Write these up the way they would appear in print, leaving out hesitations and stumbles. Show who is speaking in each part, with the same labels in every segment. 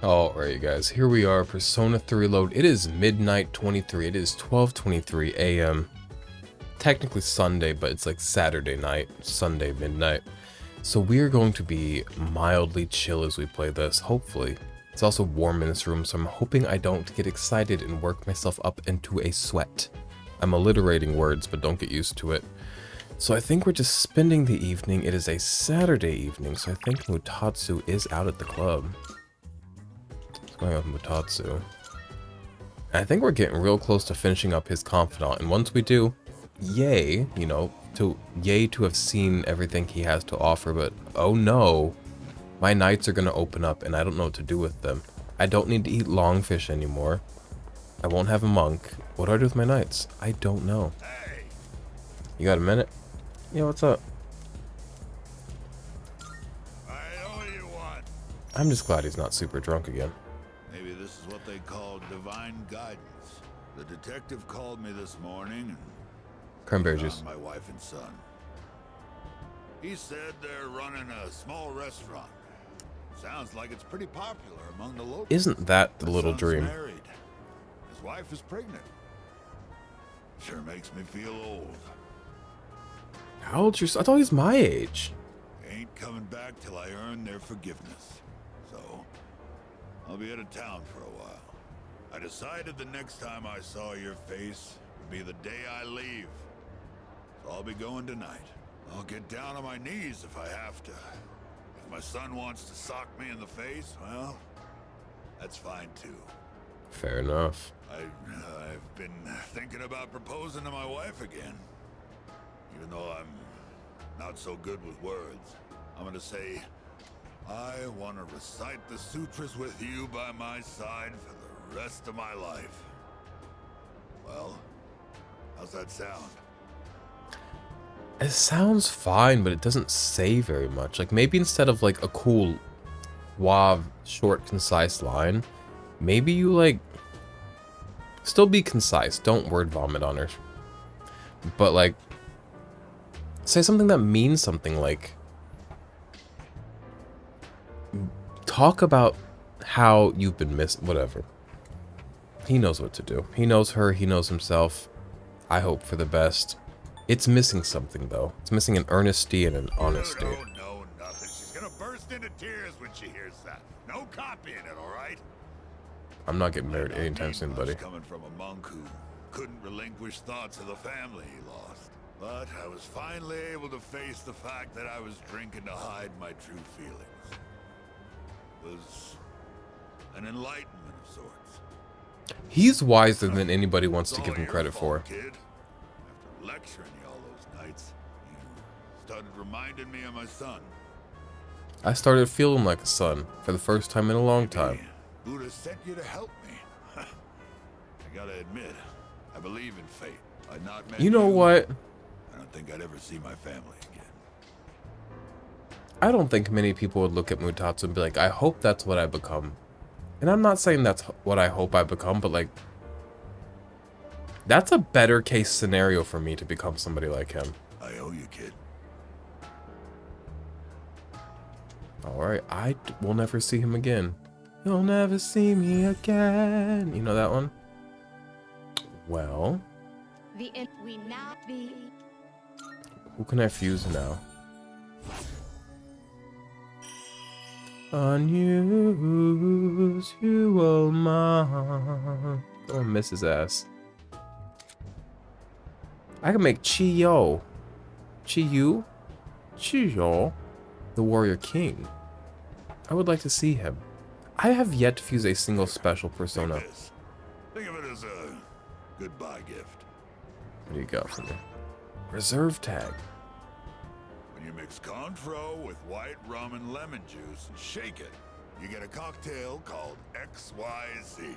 Speaker 1: Alright guys, here we are, Persona 3 load. It is midnight 23, it is 12:23 a.m. Technically Sunday, but it's like Saturday night, Sunday midnight. So we are going to be mildly chill as we play this, hopefully. It's also warm in this room, so I'm hoping I don't get excited and work myself up into a sweat. I'm alliterating words, but don't get used to it. So I think we're just spending the evening. It is a Saturday evening, so I think Mutatsu is out at the club. Going with Mutatsu. I think we're getting real close to finishing up his confidant, and once we do, yay, you know, to have seen everything he has to offer, but oh no, my nights are gonna open up and I don't know what to do with them. I don't need to eat longfish anymore. I won't have a monk. What do I do with my nights? I don't know.
Speaker 2: Hey.
Speaker 1: You got a minute? Yeah, what's up?
Speaker 2: I know what you want.
Speaker 1: I'm just glad he's not super drunk again.
Speaker 2: Maybe this is what they call divine guidance. The detective called me this morning and
Speaker 1: Cranberry juice.
Speaker 2: found my wife and son. He said they're running a small restaurant. Sounds like it's pretty popular among the locals.
Speaker 1: Isn't that the little
Speaker 2: son's
Speaker 1: dream?
Speaker 2: Married. His wife is pregnant. Sure makes me feel old.
Speaker 1: How old's your son? I thought he was my age.
Speaker 2: Ain't coming back till I earn their forgiveness. So, I'll be out of town for a while. I decided the next time I saw your face would be the day I leave. So I'll be going tonight. I'll get down on my knees if I have to. If my son wants to sock me in the face, well, that's fine too.
Speaker 1: Fair enough.
Speaker 2: I've been thinking about proposing to my wife again. Even though I'm not so good with words, I'm gonna say, I want to recite the sutras with you by my side for the rest of my life. Well, how's that sound?
Speaker 1: It sounds fine, but it doesn't say very much. Like, maybe instead of, like, a cool, suave, short, concise line, maybe you, like, still be concise. Don't word vomit on her. But, like, say something that means something, like, talk about how you've been missed, whatever. He knows what to do. He knows her, he knows himself. I hope for the best. It's missing something, though. It's missing an earnesty and an honesty.
Speaker 2: You don't know nothing. She's gonna burst into tears when she hears that. No copying it, all right?
Speaker 1: I'm not getting married anytime soon, buddy.
Speaker 2: Coming from a monk who couldn't relinquish thoughts of the family he lost. But I was finally able to face the fact that I was drinking to hide my true feelings. It was an enlightenment of sorts.
Speaker 1: He's wiser than anybody wants to
Speaker 2: It's
Speaker 1: give
Speaker 2: all
Speaker 1: him
Speaker 2: your
Speaker 1: credit for.
Speaker 2: fault, kid. After lecturing you all those nights, you started reminding me of my son.
Speaker 1: I started feeling like a son for the first time in a long time.
Speaker 2: Buddha sent you to help me. I gotta admit, I believe in fate. I'd not met
Speaker 1: You know what?
Speaker 2: I don't think I'd ever see my family again.
Speaker 1: I don't think many people would look at Mutatsu and be like, I hope that's what I become. And I'm not saying that's what I hope I become, but like, that's a better case scenario for me to become somebody like him.
Speaker 2: I owe you, kid.
Speaker 1: Alright, I will never see him again. You'll never see me again. You know that one? Well,
Speaker 3: We now be
Speaker 1: who can I fuse now? Unused, you old mom. Go and miss his ass. I can make Chiyo. Chiyu? Chiyo? The warrior king. I would like to see him. I have yet to fuse a single special persona.
Speaker 2: Think of it as a goodbye gift.
Speaker 1: What do you got for me? Reserve tag.
Speaker 2: When you mix Contro with white rum and lemon juice and shake it, you get a cocktail called XYZ.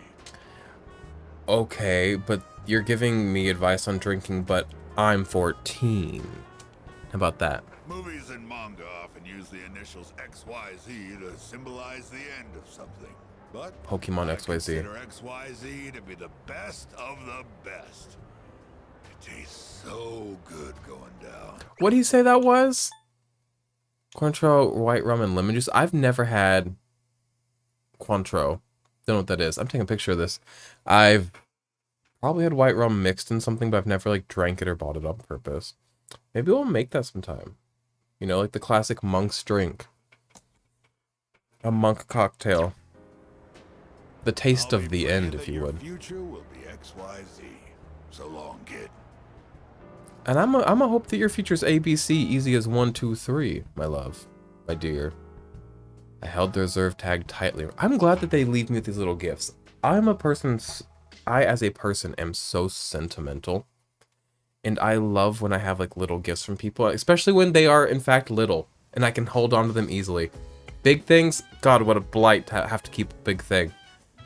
Speaker 1: Okay, but you're giving me advice on drinking, but I'm 14. How about that?
Speaker 2: Movies and manga often use the initials XYZ to symbolize the end of something. But
Speaker 1: Pokemon
Speaker 2: I
Speaker 1: XYZ.
Speaker 2: consider XYZ to be the best of the best. It tastes so good going down.
Speaker 1: What do you say that was? Cointreau, white rum, and lemon juice. I've never had Cointreau. Don't know what that is. I'm taking a picture of this. I've probably had white rum mixed in something, but I've never like drank it or bought it on purpose. Maybe we'll make that sometime. You know, like the classic monk's drink. A monk cocktail. The taste of the end, if you would.
Speaker 2: Future will be XYZ. So long, kid.
Speaker 1: And I'm a hope that your future's ABC, easy as 1, 2, 3, my love, my dear. I held the reserve tag tightly. I'm glad that they leave me with these little gifts. I as a person am so sentimental. And I love when I have like little gifts from people, especially when they are in fact little and I can hold on to them easily. Big things, God, what a blight to have to keep a big thing.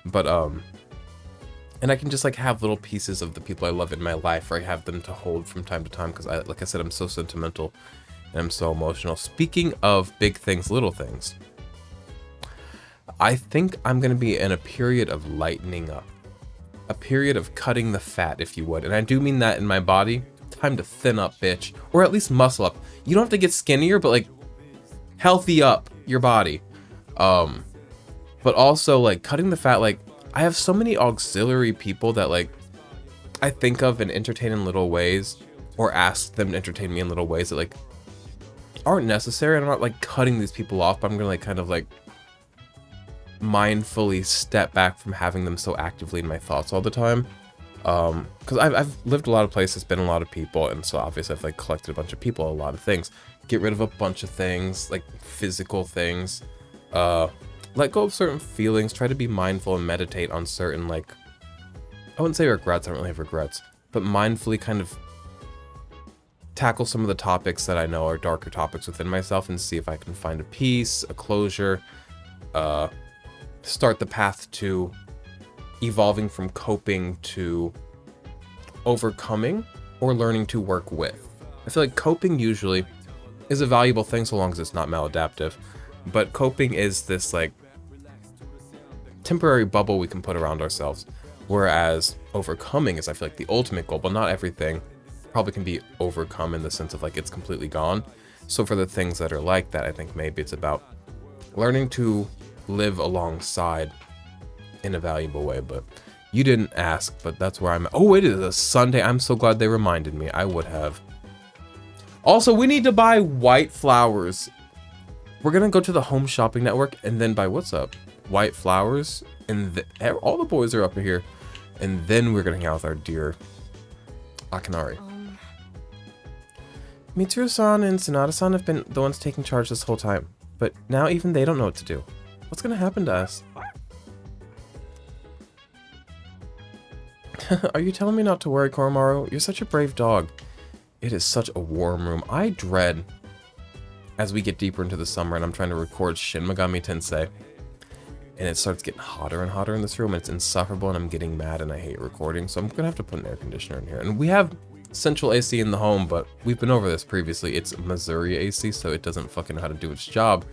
Speaker 1: But and I can just like have little pieces of the people I love in my life, or I have them to hold from time to time because like I said, I'm so sentimental and I'm so emotional. Speaking of big things, little things, I think I'm gonna be in a period of lightening up. A period of cutting the fat, if you would. And I do mean that in my body. Time to thin up, bitch. Or at least muscle up. You don't have to get skinnier, but like healthy up your body. But also like cutting the fat, like I have so many auxiliary people that like I think of and entertain in little ways, or ask them to entertain me in little ways that like aren't necessary. I'm not like cutting these people off, but I'm gonna like kind of like mindfully step back from having them so actively in my thoughts all the time, because I've lived a lot of places, been a lot of people, and so obviously I've like collected a bunch of people, a lot of things, get rid of a bunch of things, like physical things, let go of certain feelings, try to be mindful and meditate on certain, like, I wouldn't say regrets, I don't really have regrets, but mindfully kind of tackle some of the topics that I know are darker topics within myself and see if I can find a peace, a closure, start the path to evolving from coping to overcoming or learning to work with. I feel like coping usually is a valuable thing so long as it's not maladaptive, but coping is this like temporary bubble we can put around ourselves, whereas overcoming is, I feel like, the ultimate goal. But not everything probably can be overcome in the sense of like it's completely gone. So for the things that are like that, I think maybe it's about learning to live alongside in a valuable way. But you didn't ask, but that's where I'm at. Oh, it is a Sunday. I'm so glad they reminded me. I would have. Also, we need to buy white flowers. We're gonna go to the Home Shopping Network and then buy, what's up? White flowers, and all the boys are up here, and then we're gonna hang out with our dear Akinari. Mitsuru-san and Sanada-san have been the ones taking charge this whole time, but now even they don't know what to do. What's gonna happen to us? Are you telling me not to worry, Koromaru? You're such a brave dog. It is such a warm room. I dread, as we get deeper into the summer and I'm trying to record Shin Megami Tensei, and it starts getting hotter and hotter in this room, and it's insufferable, and I'm getting mad and I hate recording, so I'm gonna have to put an air conditioner in here. And we have central AC in the home, but we've been over this previously. It's Missouri AC, so it doesn't fucking know how to do its job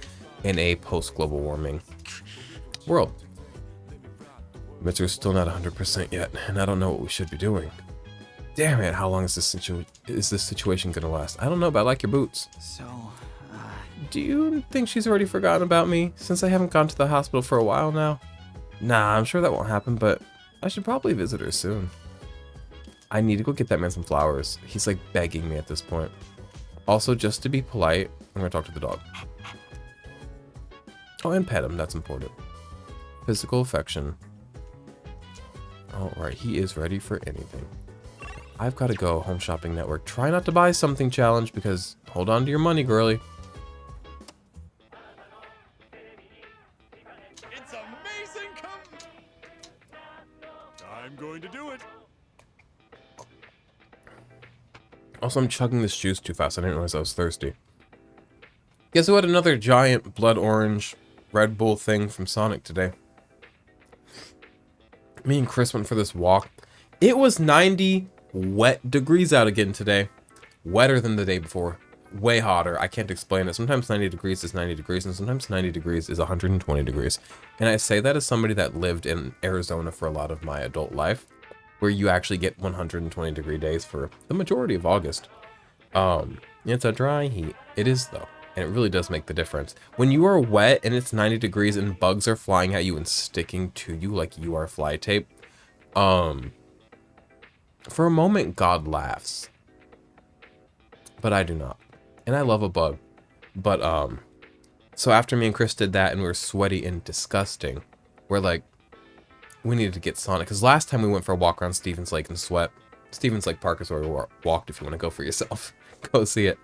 Speaker 1: in a post-global warming world. Mitsu's still not 100% yet, and I don't know what we should be doing. Damn it, how long is this situation gonna last? I don't know, but I like your boots.
Speaker 4: So,
Speaker 1: do you think she's already forgotten about me, since I haven't gone to the hospital for a while now? Nah, I'm sure that won't happen, but I should probably visit her soon. I need to go get that man some flowers. He's like begging me at this point. Also, just to be polite, I'm gonna talk to the dog. Oh, and pet him, that's important. Physical affection. Alright, he is ready for anything. I've got to go, Home Shopping Network. Try not to buy something challenge, because hold on to your money, girly.
Speaker 5: It's amazing. I'm going to do it.
Speaker 1: Also, I'm chugging this juice too fast. I didn't realize I was thirsty. Guess who had another giant blood orange Red Bull thing from Sonic today? Me and Chris went for this walk. It was 90 wet degrees out again today. Wetter than the day before. Way hotter. I can't explain it. Sometimes 90 degrees is 90 degrees, and sometimes 90 degrees is 120 degrees. And I say that as somebody that lived in Arizona for a lot of my adult life, where you actually get 120 degree days for the majority of August. It's a dry heat. It is, though. And it really does make the difference. When you are wet and it's 90 degrees and bugs are flying at you and sticking to you like you are fly tape, for a moment, God laughs. But I do not. And I love a bug. But, so after me and Chris did that and we were sweaty and disgusting, we're like, we needed to get Sonic. Because last time we went for a walk around Stevens Lake and sweat. Stevens Lake Park is where we walked if you want to go for yourself. Go see it.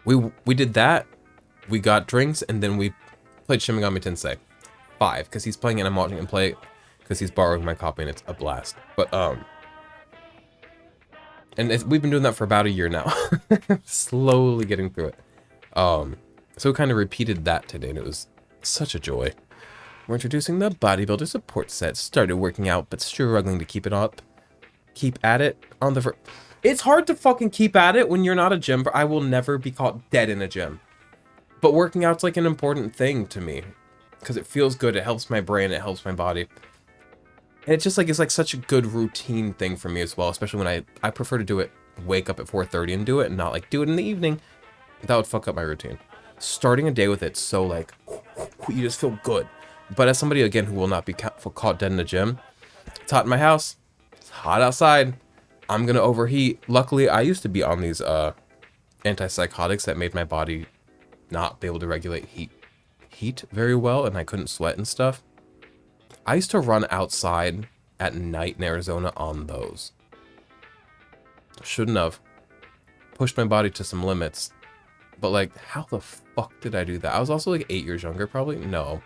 Speaker 1: We did that. We got drinks and then we played Shin Megami Tensei 5 because he's playing it and I'm watching him play it because he's borrowing my copy and it's a blast. But we've been doing that for about a year now. Slowly getting through it. So we kind of repeated that today and it was such a joy. We're introducing the bodybuilder support set. Started working out but struggling to keep it up. Keep at it on the... It's hard to fucking keep at it when you're not a gym. I will never be caught dead in a gym. But working out's like an important thing to me. Because it feels good. It helps my brain. It helps my body. And it's just like, it's like such a good routine thing for me as well. Especially when I prefer to do it, wake up at 4:30 and do it. And not like do it in the evening. That would fuck up my routine. Starting a day with it so like, you just feel good. But as somebody, again, who will not be caught dead in the gym, it's hot in my house. It's hot outside. I'm going to overheat. Luckily, I used to be on these antipsychotics that made my body not be able to regulate heat very well, and I couldn't sweat and stuff. I used to run outside at night in Arizona on those. Shouldn't have. Pushed my body to some limits. But, like, how the fuck did I do that? I was also, like, 8 years younger, probably? No.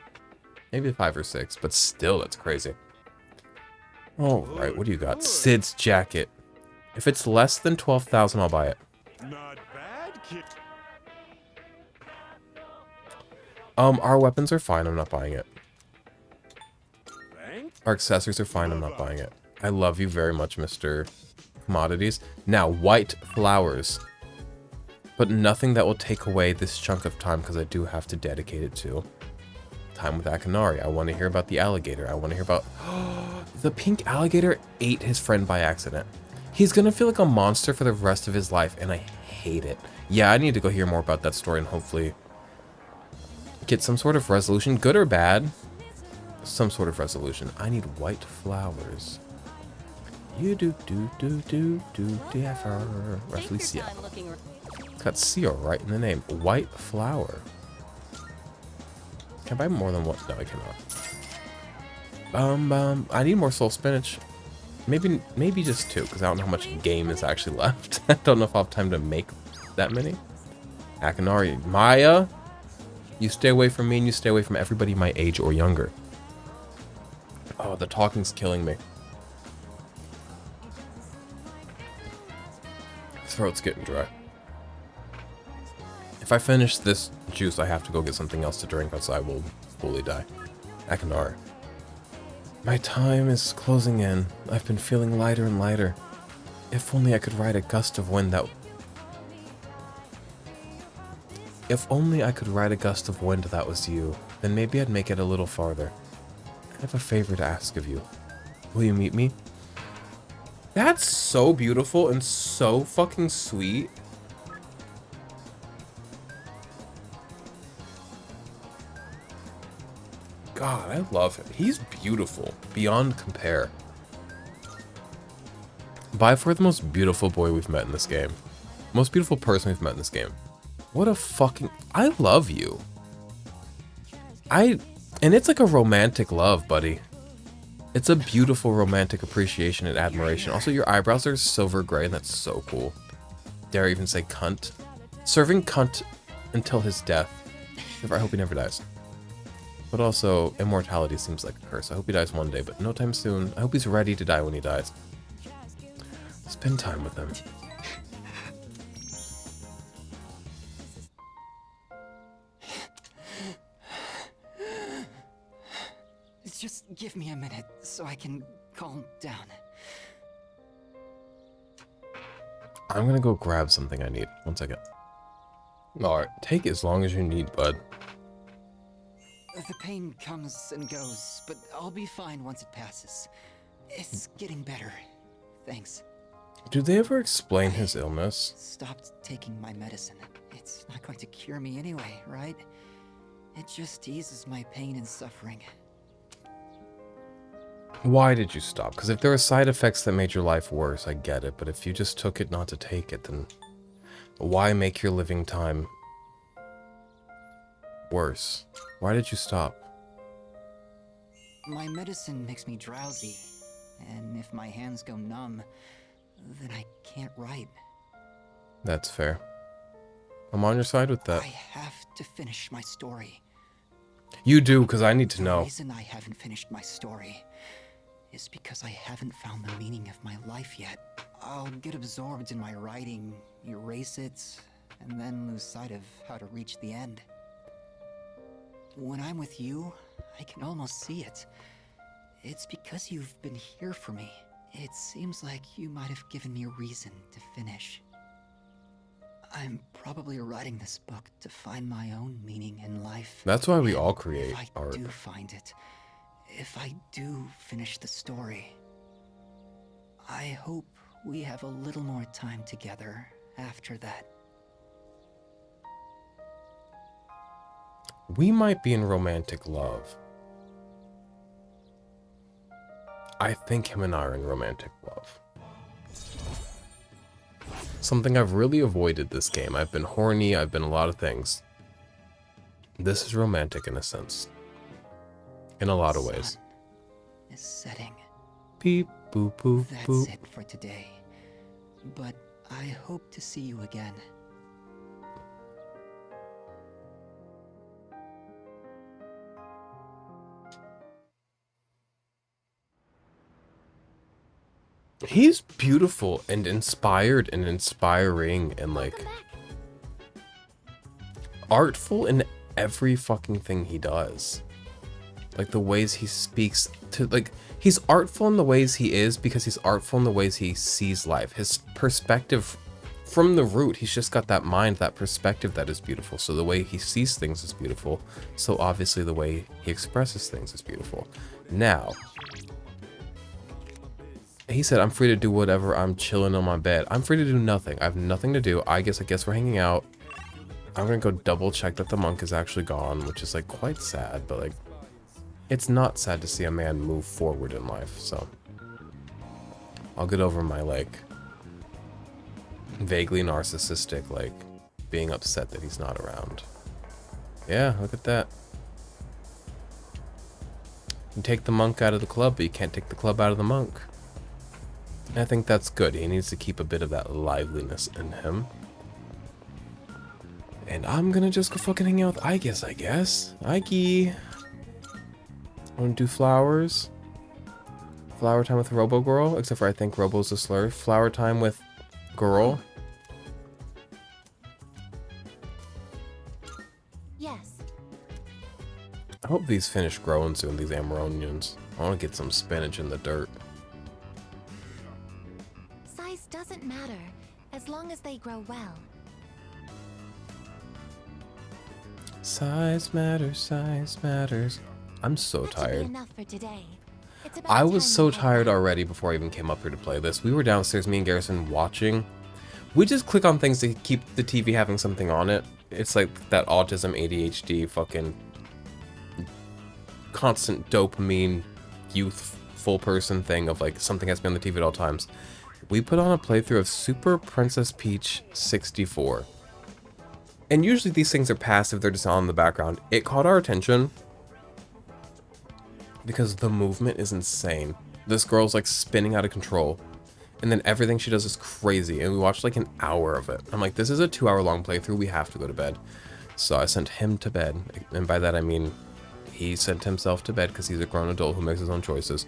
Speaker 1: Maybe 5 or 6, but still, that's crazy. Alright, what do you got? Sid's jacket. If it's less than 12,000, I'll buy it.
Speaker 5: Not bad, kid.
Speaker 1: Our weapons are fine, I'm not buying it.
Speaker 5: Thanks.
Speaker 1: Our accessories are fine, I'm not buying it. I love you very much, Mr. Commodities. Now, white flowers. But nothing that will take away this chunk of time, because I do have to dedicate it to time with Akinari. I want to hear about the alligator. I want to hear about... The pink alligator ate his friend by accident. He's going to feel like a monster for the rest of his life, and I hate it. Yeah, I need to go hear more about that story and hopefully get some sort of resolution, good or bad. Some sort of resolution. I need white flowers. You do differ. Roughly Siaha. It's got Sia right in the name. White flower. Can I buy more than one? No, I cannot. I need more soul spinach. Maybe just 2, because I don't know how much game is actually left. I don't know if I'll have time to make that many. Akinari. Maya, you stay away from me and you stay away from everybody my age or younger. Oh, the talking's killing me. Throat's getting dry. If I finish this juice, I have to go get something else to drink, else I will fully die. Akinari. My time is closing in. I've been feeling lighter and lighter. If only I could ride a gust of wind that... If only I could ride a gust of wind that was you, then maybe I'd make it a little farther. I have a favor to ask of you. Will you meet me? That's so beautiful and so fucking sweet. God, I love him. He's beautiful. Beyond compare. By far the most beautiful boy we've met in this game. Most beautiful person we've met in this game. What a fucking... I love you. And it's like a romantic love, buddy. It's a beautiful romantic appreciation and admiration. Also, your eyebrows are silver gray, and that's so cool. Dare I even say cunt? Serving cunt until his death. I hope he never dies. But also, immortality seems like a curse. I hope he dies one day, but no time soon. I hope he's ready to die when he dies. Spend time with him.
Speaker 4: Just give me a minute so I can calm down.
Speaker 1: I'm gonna go grab something I need. 1 second. Alright, take as long as you need, bud.
Speaker 4: The pain comes and goes, but I'll be fine once it passes. It's getting better. Thanks.
Speaker 1: Do they ever explain his illness?
Speaker 4: Stopped taking my medicine. It's not going to cure me anyway, right? It just eases my pain and suffering.
Speaker 1: Why did you stop? Because if there were side effects that made your life worse, I get it. But if you just took it not to take it, then why make your living time worse? Why did you stop?
Speaker 4: My medicine makes me drowsy, and if my hands go numb, then I can't write.
Speaker 1: That's fair. I'm on your side with that.
Speaker 4: I have to finish my story.
Speaker 1: You do, because I need to
Speaker 4: The
Speaker 1: know.
Speaker 4: reason I haven't finished my story is because I haven't found the meaning of my life yet. I'll get absorbed in my writing, erase it, and then lose sight of how to reach the end. When I'm with you, I can almost see it. It's because you've been here for me. It seems like you might have given me a reason to finish. I'm probably writing this book to find my own meaning in life.
Speaker 1: That's why we
Speaker 4: And
Speaker 1: all create
Speaker 4: if I
Speaker 1: art.
Speaker 4: do find it, if I do finish the story, I hope we have a little more time together after that.
Speaker 1: We might be in romantic love. I think him and I are in romantic love. Something I've really avoided this game. I've been horny, I've been a lot of things. This is romantic in a sense. In a lot of ways.
Speaker 4: Sun is setting.
Speaker 1: Beep, boop, boop,
Speaker 4: That's
Speaker 1: boop.
Speaker 4: it for today. But I hope to see you again.
Speaker 1: He's beautiful and inspired and inspiring and like artful in every fucking thing he does. Like the ways he speaks to, like, he's artful in the ways he is because he's artful in the ways he sees life. His perspective from the root, he's just got that mind, that perspective that is beautiful. So the way he sees things is beautiful. So obviously the way he expresses things is beautiful. Now, he said, I'm free to do whatever. I'm chilling on my bed. I'm free to do nothing. I have nothing to do. I guess we're hanging out. I'm gonna go double check that the monk is actually gone, which is like quite sad, but like, it's not sad to see a man move forward in life, so I'll get over my like vaguely narcissistic like being upset that he's not around. Yeah, look at that. You take the monk out of the club, but you can't take the club out of the monk. And I think that's good. He needs to keep a bit of that liveliness in him. And I'm gonna just go fucking hang out with I guess. Ikey. I wanna do flowers. Flower time with Robo Girl, except for I think Robo's a slur. Flower time with girl.
Speaker 3: Yes.
Speaker 1: I hope these finish growing soon, these Amaronians. I wanna get some spinach in the dirt.
Speaker 3: Size doesn't matter as long as they grow well.
Speaker 1: Size matters, size matters. I'm so
Speaker 3: That should be
Speaker 1: tired.
Speaker 3: enough for today. It's about
Speaker 1: I was
Speaker 3: time
Speaker 1: so
Speaker 3: we head
Speaker 1: tired
Speaker 3: back.
Speaker 1: already before I even came up here to play this. We were downstairs, me and Garrison, watching. We just click on things to keep the TV having something on it. It's like that autism, ADHD, fucking constant dopamine, youthful person thing of like something has to be on the TV at all times. We put on a playthrough of Super Princess Peach 64. And usually these things are passive, they're just on in the background. It caught our attention because the movement is insane. This girl's like spinning out of control. And then everything she does is crazy. And we watched like an hour of it. I'm like, this is a 2 hour long playthrough. We have to go to bed. So I sent him to bed. And by that I mean he sent himself to bed because he's a grown adult who makes his own choices.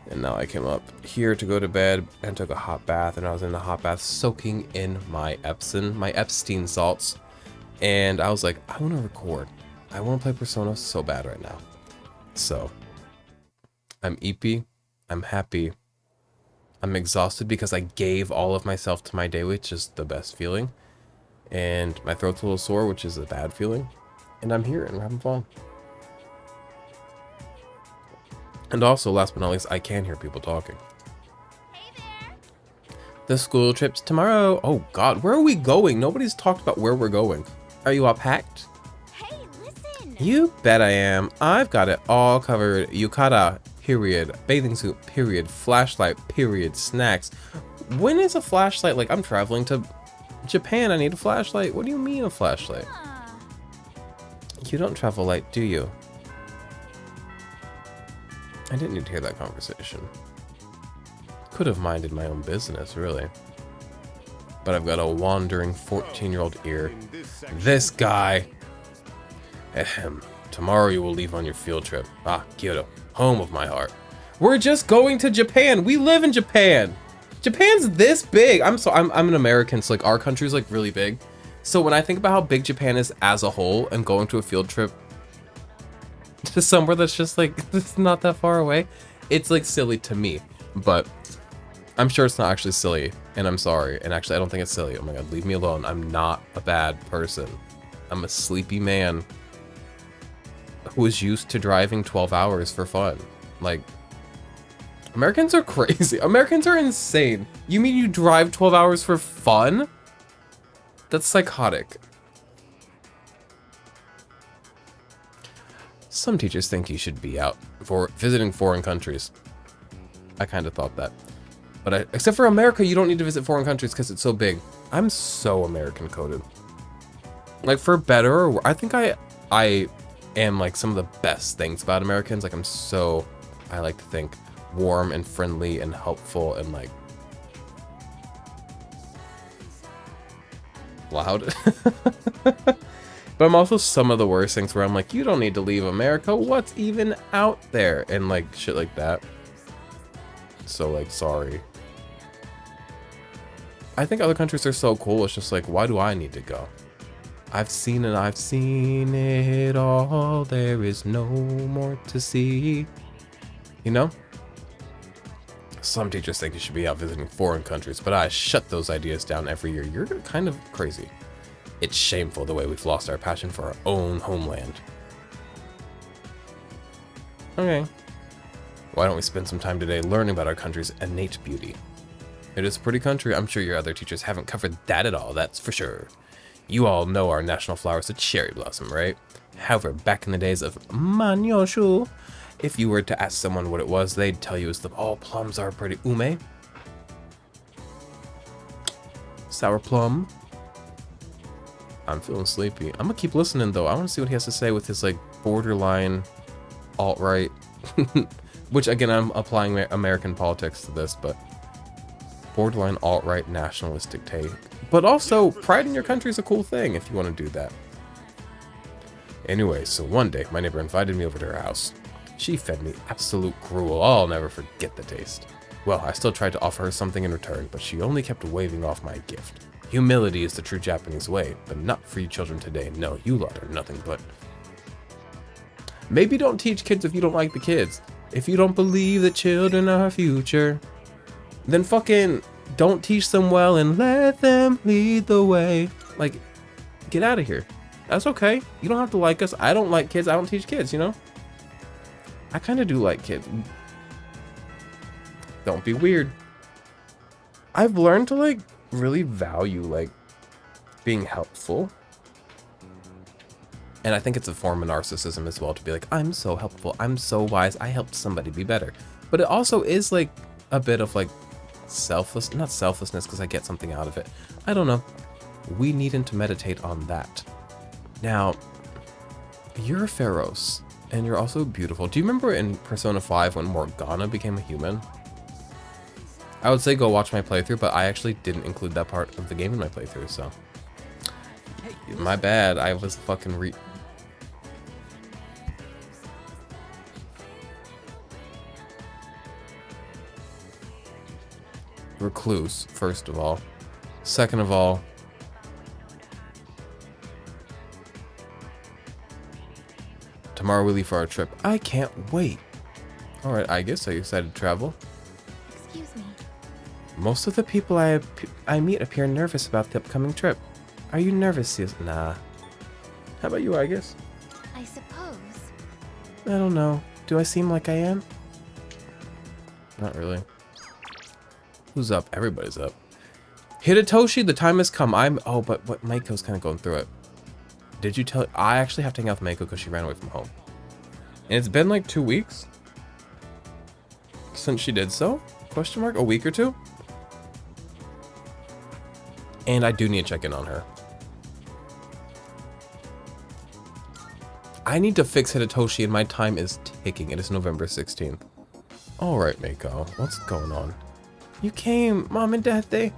Speaker 1: And now I came up here to go to bed and took a hot bath. And I was in the hot bath soaking in my Epstein salts. And I was like, I want to record. I want to play Persona so bad right now. So I'm eepy. I'm happy. I'm exhausted because I gave all of myself to my day, which is the best feeling. And my throat's a little sore, which is a bad feeling. And I'm here and we're having fun. And also, last but not least, I can hear people talking.
Speaker 3: Hey there.
Speaker 1: The school trip's tomorrow. Oh God, where are we going? Nobody's talked about where we're going. Are you all packed?
Speaker 3: Hey, listen!
Speaker 1: You bet I am. I've got it all covered. Yukata, period. Bathing suit, period. Flashlight, period. Snacks. When is a flashlight? Like, I'm traveling to Japan. I need a flashlight. What do you mean a flashlight? You don't travel light, do you? I didn't need to hear that conversation. Could have minded my own business, really. But I've got a wandering 14-year-old ear. This guy. Ahem. Tomorrow you will leave on your field trip. Ah, Kyoto, home of my heart. We're just going to Japan. We live in Japan. Japan's this big. I'm an American, so like our country's like really big. So when I think about how big Japan is as a whole and going to a field trip to somewhere that's just like, it's not that far away, it's like silly to me. But I'm sure it's not actually silly, and I'm sorry. And actually, I don't think it's silly. Oh my God, leave me alone. I'm not a bad person. I'm a sleepy man who is used to driving 12 hours for fun. Like, Americans are crazy. Americans are insane. You mean you drive 12 hours for fun? That's psychotic. Some teachers think you should be out for visiting foreign countries. I kind of thought that. But except for America, you don't need to visit foreign countries because it's so big. I'm so American coded. Like, for better or worse, I think I am like some of the best things about Americans. Like, I like to think warm and friendly and helpful and like loud. But I'm also some of the worst things where I'm like, you don't need to leave America. What's even out there? And like shit like that. So like, sorry. I think other countries are so cool. It's just like, why do I need to go? I've seen it all. There is no more to see. You know? Some teachers think you should be out visiting foreign countries, but I shut those ideas down every year. You're kind of crazy. It's shameful the way we've lost our passion for our own homeland. Okay. Why don't we spend some time today learning about our country's innate beauty? It is a pretty country. I'm sure your other teachers haven't covered that at all, that's for sure. You all know our national flower is a cherry blossom, right? However, back in the days of Manyoshu, if you were to ask someone what it was, they'd tell you it's the all plums are pretty. Ume. Sour plum. I'm feeling sleepy. I'm gonna keep listening though. I want to see what he has to say with his like borderline alt-right. Which again, I'm applying American politics to this, but borderline alt-right nationalistic take. But also, pride in your country is a cool thing if you want to do that. Anyway, so one day, my neighbor invited me over to her house. She fed me absolute gruel. I'll never forget the taste. Well, I still tried to offer her something in return, but she only kept waving off my gift. Humility is the true Japanese way, but not for you children today. No, you lot are nothing but... Maybe don't teach kids if you don't like the kids. If you don't believe the children are our future, then fucking don't teach them well and let them lead the way. Like, get out of here. That's okay. You don't have to like us. I don't like kids. I don't teach kids, you know? I kind of do like kids. Don't be weird. I've learned to like really value like being helpful. And I think it's a form of narcissism as well to be like, I'm so helpful. I'm so wise. I helped somebody be better. But it also is like a bit of like not selflessness because I get something out of it. I don't know. We needn't to meditate on that. Now, you're Pharaohs. And you're also beautiful. Do you remember in Persona 5 when Morgana became a human? I would say go watch my playthrough, but I actually didn't include that part of the game in my playthrough, so... My bad, I was fucking recluse, first of all. Second of all... Tomorrow we leave for our trip. I can't wait. Alright, I guess. Are you excited to travel?
Speaker 3: Excuse me.
Speaker 1: Most of the people I meet appear nervous about the upcoming trip. Are you nervous, Sis? Nah. How about you, I guess?
Speaker 3: I suppose.
Speaker 1: I don't know. Do I seem like I am? Not really. Who's up? Everybody's up. Hidetoshi, the time has come. Oh, but Maiko's kind of going through it. Did you tell? I actually have to hang out with Maiko because she ran away from home. And it's been like 2 weeks since she did so? Question mark? A week or two? And I do need to check in on her. I need to fix Hidetoshi and my time is ticking. It is November 16th. Alright, Maiko. What's going on? You came, Mom and Dad, they...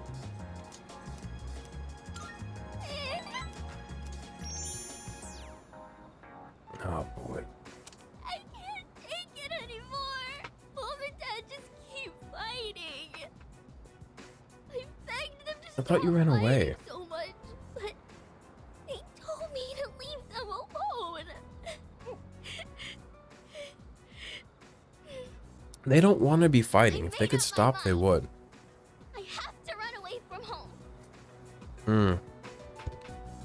Speaker 1: Oh, boy.
Speaker 6: I can't take it anymore. Mom and Dad just keep fighting. I begged them to
Speaker 1: I thought you ran
Speaker 6: stop
Speaker 1: away.
Speaker 6: fighting so much, but they told me to leave them alone.
Speaker 1: They don't want to be fighting.
Speaker 6: I
Speaker 1: If they
Speaker 6: made
Speaker 1: could
Speaker 6: up my
Speaker 1: stop, they
Speaker 6: mind.
Speaker 1: would.
Speaker 6: I have to run away from home.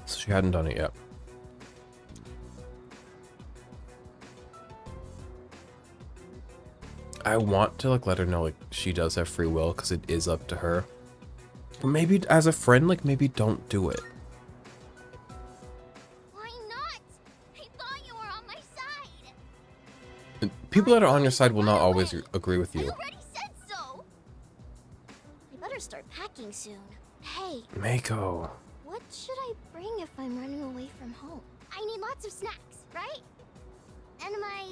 Speaker 1: So she hadn't done it yet. I want to like let her know like she does have free will because it is up to her. But maybe as a friend, like maybe don't do it.
Speaker 6: Why not? I thought you were on my side.
Speaker 1: People that are on your side will not always agree with
Speaker 6: I
Speaker 1: you.
Speaker 6: already said so. I better start packing soon. Hey,
Speaker 1: Maiko.
Speaker 6: what should I bring if I'm running away from home? I need lots of snacks, right? And my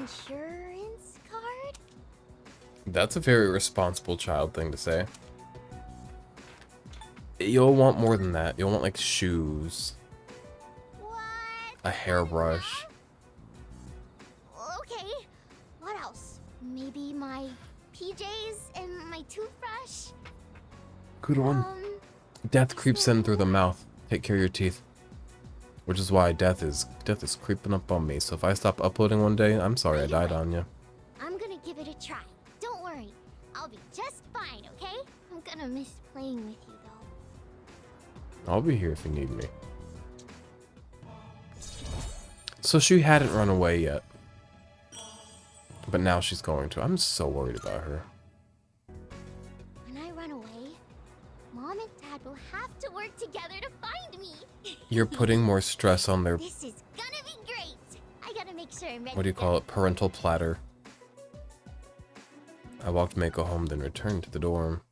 Speaker 6: insurance card?
Speaker 1: That's a very responsible child thing to say. You'll want more than that. You'll want like shoes,
Speaker 6: What?
Speaker 1: a hairbrush.
Speaker 6: Okay. What else? Maybe my PJs and my toothbrush?
Speaker 1: Good one. Death creeps in through the mouth. Take care of your teeth. Which is why death is creeping up on me. So if I stop uploading one day, I'm sorry I died on you.
Speaker 6: I'm gonna give it a try. Don't worry. I'll be just fine, okay? I'm gonna miss playing with you, though.
Speaker 1: I'll be here if you need me. So she hadn't run away yet. But now she's going to. I'm so worried about her.
Speaker 6: When I run away, Mom and Dad will have to work together to find me.
Speaker 1: You're putting more stress on their,
Speaker 6: This is gonna be great. I gotta make sure I'm ready.
Speaker 1: what do you call it, parental platter. I walked Maiko home, then returned to the dorm.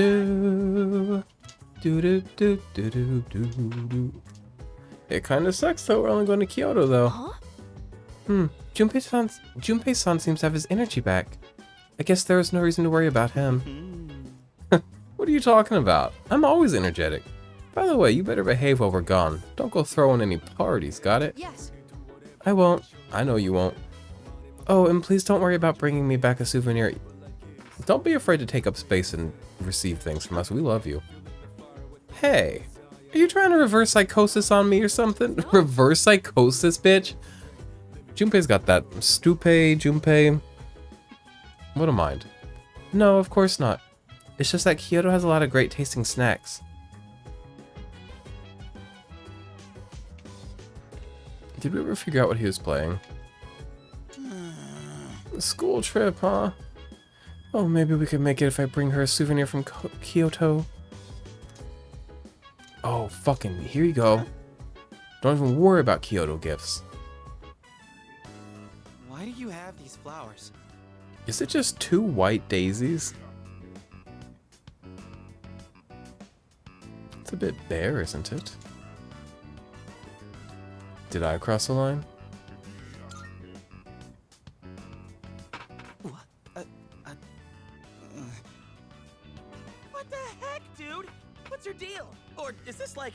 Speaker 1: Do-do-do. Do-do-do-do-do-do-do. It kind of sucks though, we're only going to Kyoto though.
Speaker 6: Huh?
Speaker 1: Junpei-san seems to have his energy back. I guess there is no reason to worry about him. What are you talking about? I'm always energetic. By the way, you better behave while we're gone. Don't go throwing any parties, got it?
Speaker 7: Yes.
Speaker 1: I won't. I know you won't. Oh, and please don't worry about bringing me back a souvenir. Don't be afraid to take up space and receive things from us. We love you. Hey, are you trying to reverse psychosis on me or something? Reverse psychosis, bitch? Junpei's got that. Junpei. What a mind. No, of course not. It's just that Kyoto has a lot of great tasting snacks. Did we ever figure out what he was playing? The school trip, huh? Oh, maybe we could make it if I bring her a souvenir from Kyoto. Oh, fucking, here you go. Don't even worry about Kyoto gifts.
Speaker 7: Why do you have these flowers?
Speaker 1: Is it just 2 white daisies? It's a bit bare, isn't it? Did I cross the line?
Speaker 7: What? What the heck, dude? What's your deal? Or is this like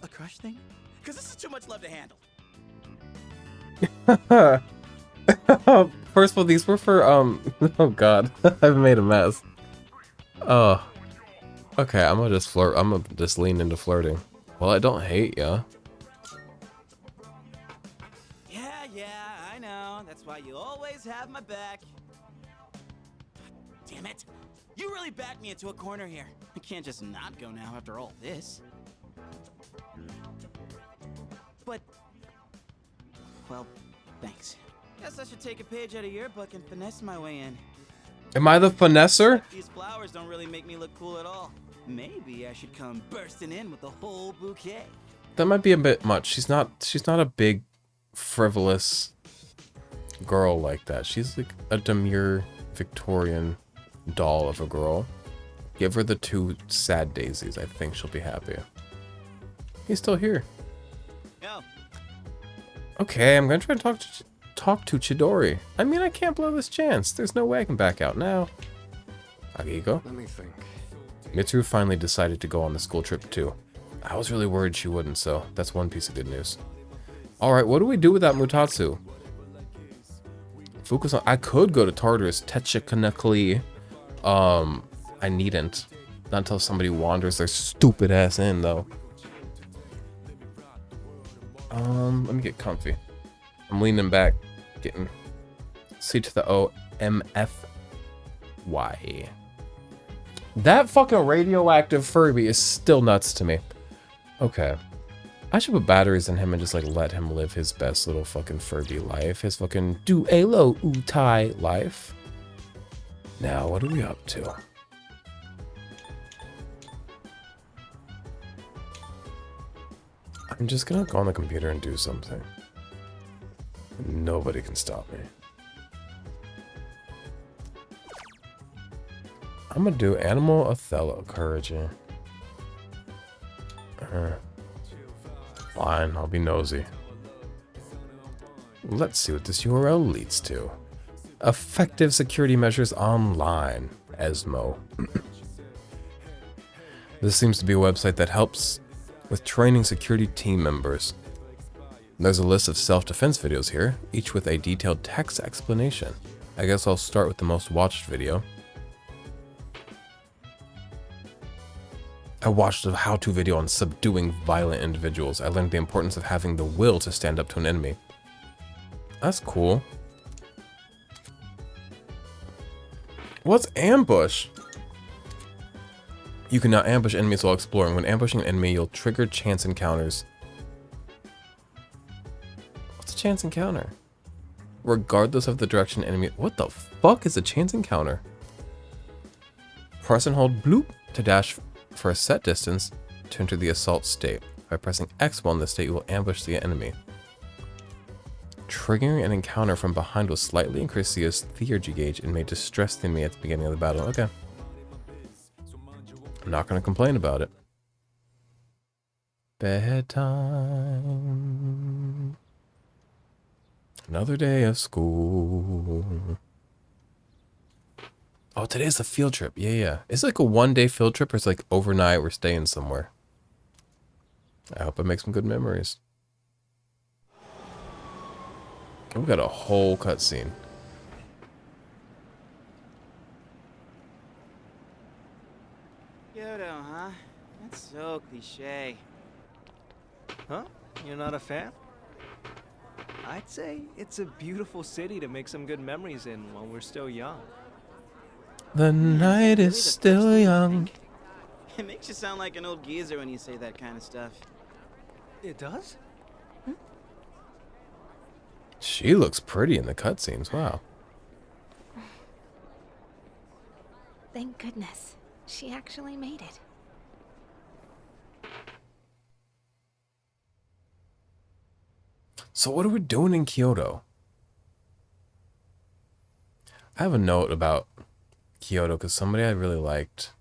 Speaker 7: a crush thing? Because this is too much love to handle.
Speaker 1: First of all, these were for, oh god, I've made a mess. Oh. Okay, I'm gonna just flirt, I'm gonna just lean into flirting. Well, I don't hate ya.
Speaker 7: Yeah, I know. That's why you always have my back. Damn it. You really backed me into a corner here. I can't just not go now after all this. But, well, Thanks. Guess I should take a page out of your book and finesse my way in.
Speaker 1: Am I the finesser?
Speaker 7: These flowers don't really make me look cool at all. Maybe I should come bursting in with the whole bouquet.
Speaker 1: That might be a bit much. She's not a big, frivolous girl like that. She's like a demure Victorian doll of a girl. Give her the 2 sad daisies. I think she'll be happy. He's still here.
Speaker 7: Yo.
Speaker 1: Okay, I'm gonna try to talk to Chidori. I mean, I can't blow this chance. There's no way I can back out now. Akihiko?
Speaker 8: Let me think.
Speaker 1: Mitsuru finally decided to go on the school trip too. I was really worried she wouldn't, so that's one piece of good news. Alright, what do we do without Mutatsu? Focus on— I could go to Tartarus, technically. I needn't. Not until somebody wanders their stupid ass in, though. Let me get comfy. I'm leaning back, getting C to the O, M, F, Y. That fucking radioactive Furby is still nuts to me. Okay. I should put batteries in him and just like let him live his best little fucking Furby life. His fucking do-a-lo utai life. Now, what are we up to? I'm just gonna go on the computer and do something. Nobody can stop me. I'm gonna do Animal Othello, Courage. Fine, I'll be nosy. Let's see what this URL leads to. Effective security measures online, ESMO. This seems to be a website that helps with training security team members. There's a list of self-defense videos here, each with a detailed text explanation. I guess I'll start with the most watched video. I watched a how-to video on subduing violent individuals. I learned the importance of having the will to stand up to an enemy. That's cool. What's ambush? You can now ambush enemies while exploring. When ambushing an enemy, you'll trigger chance encounters. What's a chance encounter? Regardless of the direction enemy— what the fuck is a chance encounter? Press and hold bloop to dash for a set distance to enter the assault state. By pressing X while in this state, you will ambush the enemy. Triggering an encounter from behind will slightly increase the theurgy gauge and may distress the enemy at the beginning of the battle. Okay. I'm not going to complain about it. Bedtime. Another day of school. Oh, today's the field trip. Yeah. It's like a one-day field trip, or it's like overnight we're staying somewhere. I hope I make some good memories. Oh, we got a whole cutscene.
Speaker 7: Kyoto, huh? That's so cliche.
Speaker 9: Huh? You're not a fan? I'd say it's a beautiful city to make some good memories in while we're still young.
Speaker 1: The night is still young.
Speaker 7: It makes you sound like an old geezer when you say that kind of stuff.
Speaker 9: It does?
Speaker 1: She looks pretty in the cutscenes. Wow.
Speaker 3: Thank goodness. She actually made it.
Speaker 1: So what are we doing in Kyoto? I have a note about Kyoto because somebody I really liked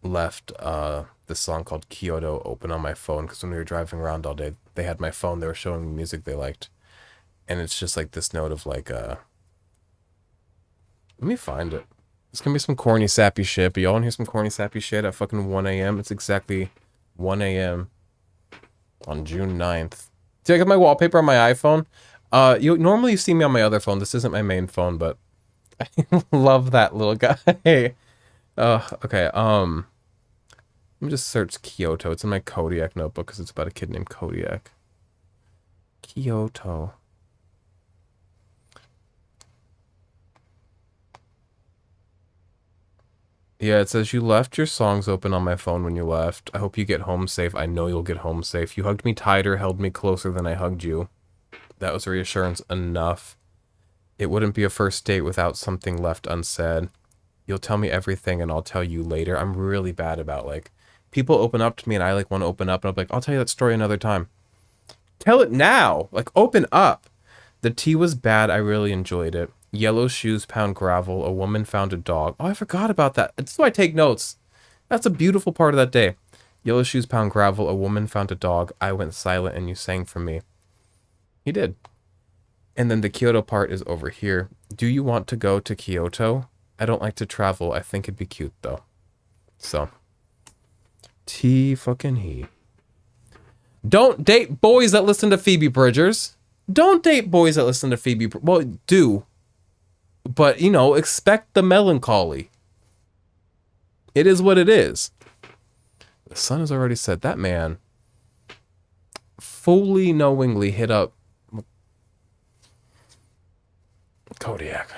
Speaker 1: left this song called Kyoto open on my phone because when we were driving around all day, they had my phone. They were showing me music they liked. And it's just like this note of like, let me find it. It's gonna be some corny, sappy shit, but y'all wanna hear some corny, sappy shit at fucking 1 a.m.? It's exactly 1 a.m. on June 9th. See, I got my wallpaper on my iPhone. Normally you see me on my other phone. This isn't my main phone, but I love that little guy. Okay, let me just search Kyoto. It's in my Kodiak notebook because it's about a kid named Kodiak. Kyoto. Yeah, it says you left your songs open on my phone when you left. I hope you get home safe. I know you'll get home safe. You hugged me tighter, held me closer than I hugged you. That was reassurance enough. It wouldn't be a first date without something left unsaid. You'll tell me everything and I'll tell you later. I'm really bad about, like, people open up to me and I, like, want to open up and I'm like, I'll tell you that story another time. Tell it now. Like, open up. The tea was bad. I really enjoyed it. Yellow shoes pound gravel. A woman found a dog. Oh, I forgot about that. That's why I take notes. That's a beautiful part of that day. Yellow shoes pound gravel. A woman found a dog. I went silent and you sang for me. He did. And then the Kyoto part is over here. Do you want to go to Kyoto? I don't like to travel. I think it'd be cute though. So. T fucking he. Don't date boys that listen to Phoebe Bridgers. Don't date boys that listen to Phoebe. Well, do. But, you know, expect the melancholy. It is what it is. The sun has already set. That man fully knowingly hit up Kodiak.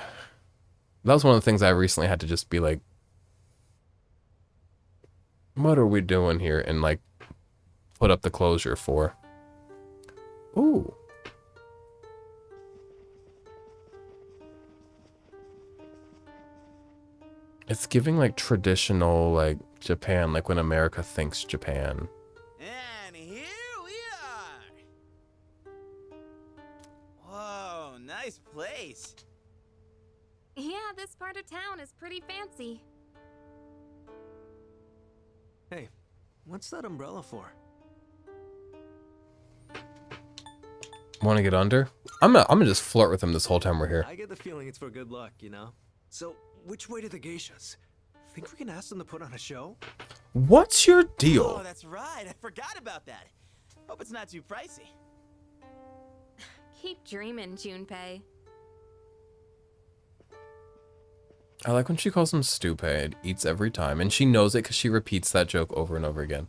Speaker 1: That was one of the things I recently had to just be like, what are we doing here? And like, put up the closure for. Ooh. It's giving like traditional like Japan, like when America thinks Japan.
Speaker 7: And here we are. Whoa, nice place.
Speaker 6: Yeah, this part of town is pretty fancy.
Speaker 9: Hey, what's that umbrella for?
Speaker 1: Want to get under? I'm gonna just flirt with him this whole time we're here.
Speaker 9: I get the feeling it's for good luck, you know? So, which way to the geishas? Think we can ask them to put on a show?
Speaker 1: What's your deal?
Speaker 7: Oh, that's right. I forgot about that. Hope it's not too pricey.
Speaker 6: Keep dreaming, Junpei.
Speaker 1: I like when she calls him Stupe. It eats every time. And she knows it because she repeats that joke over and over again.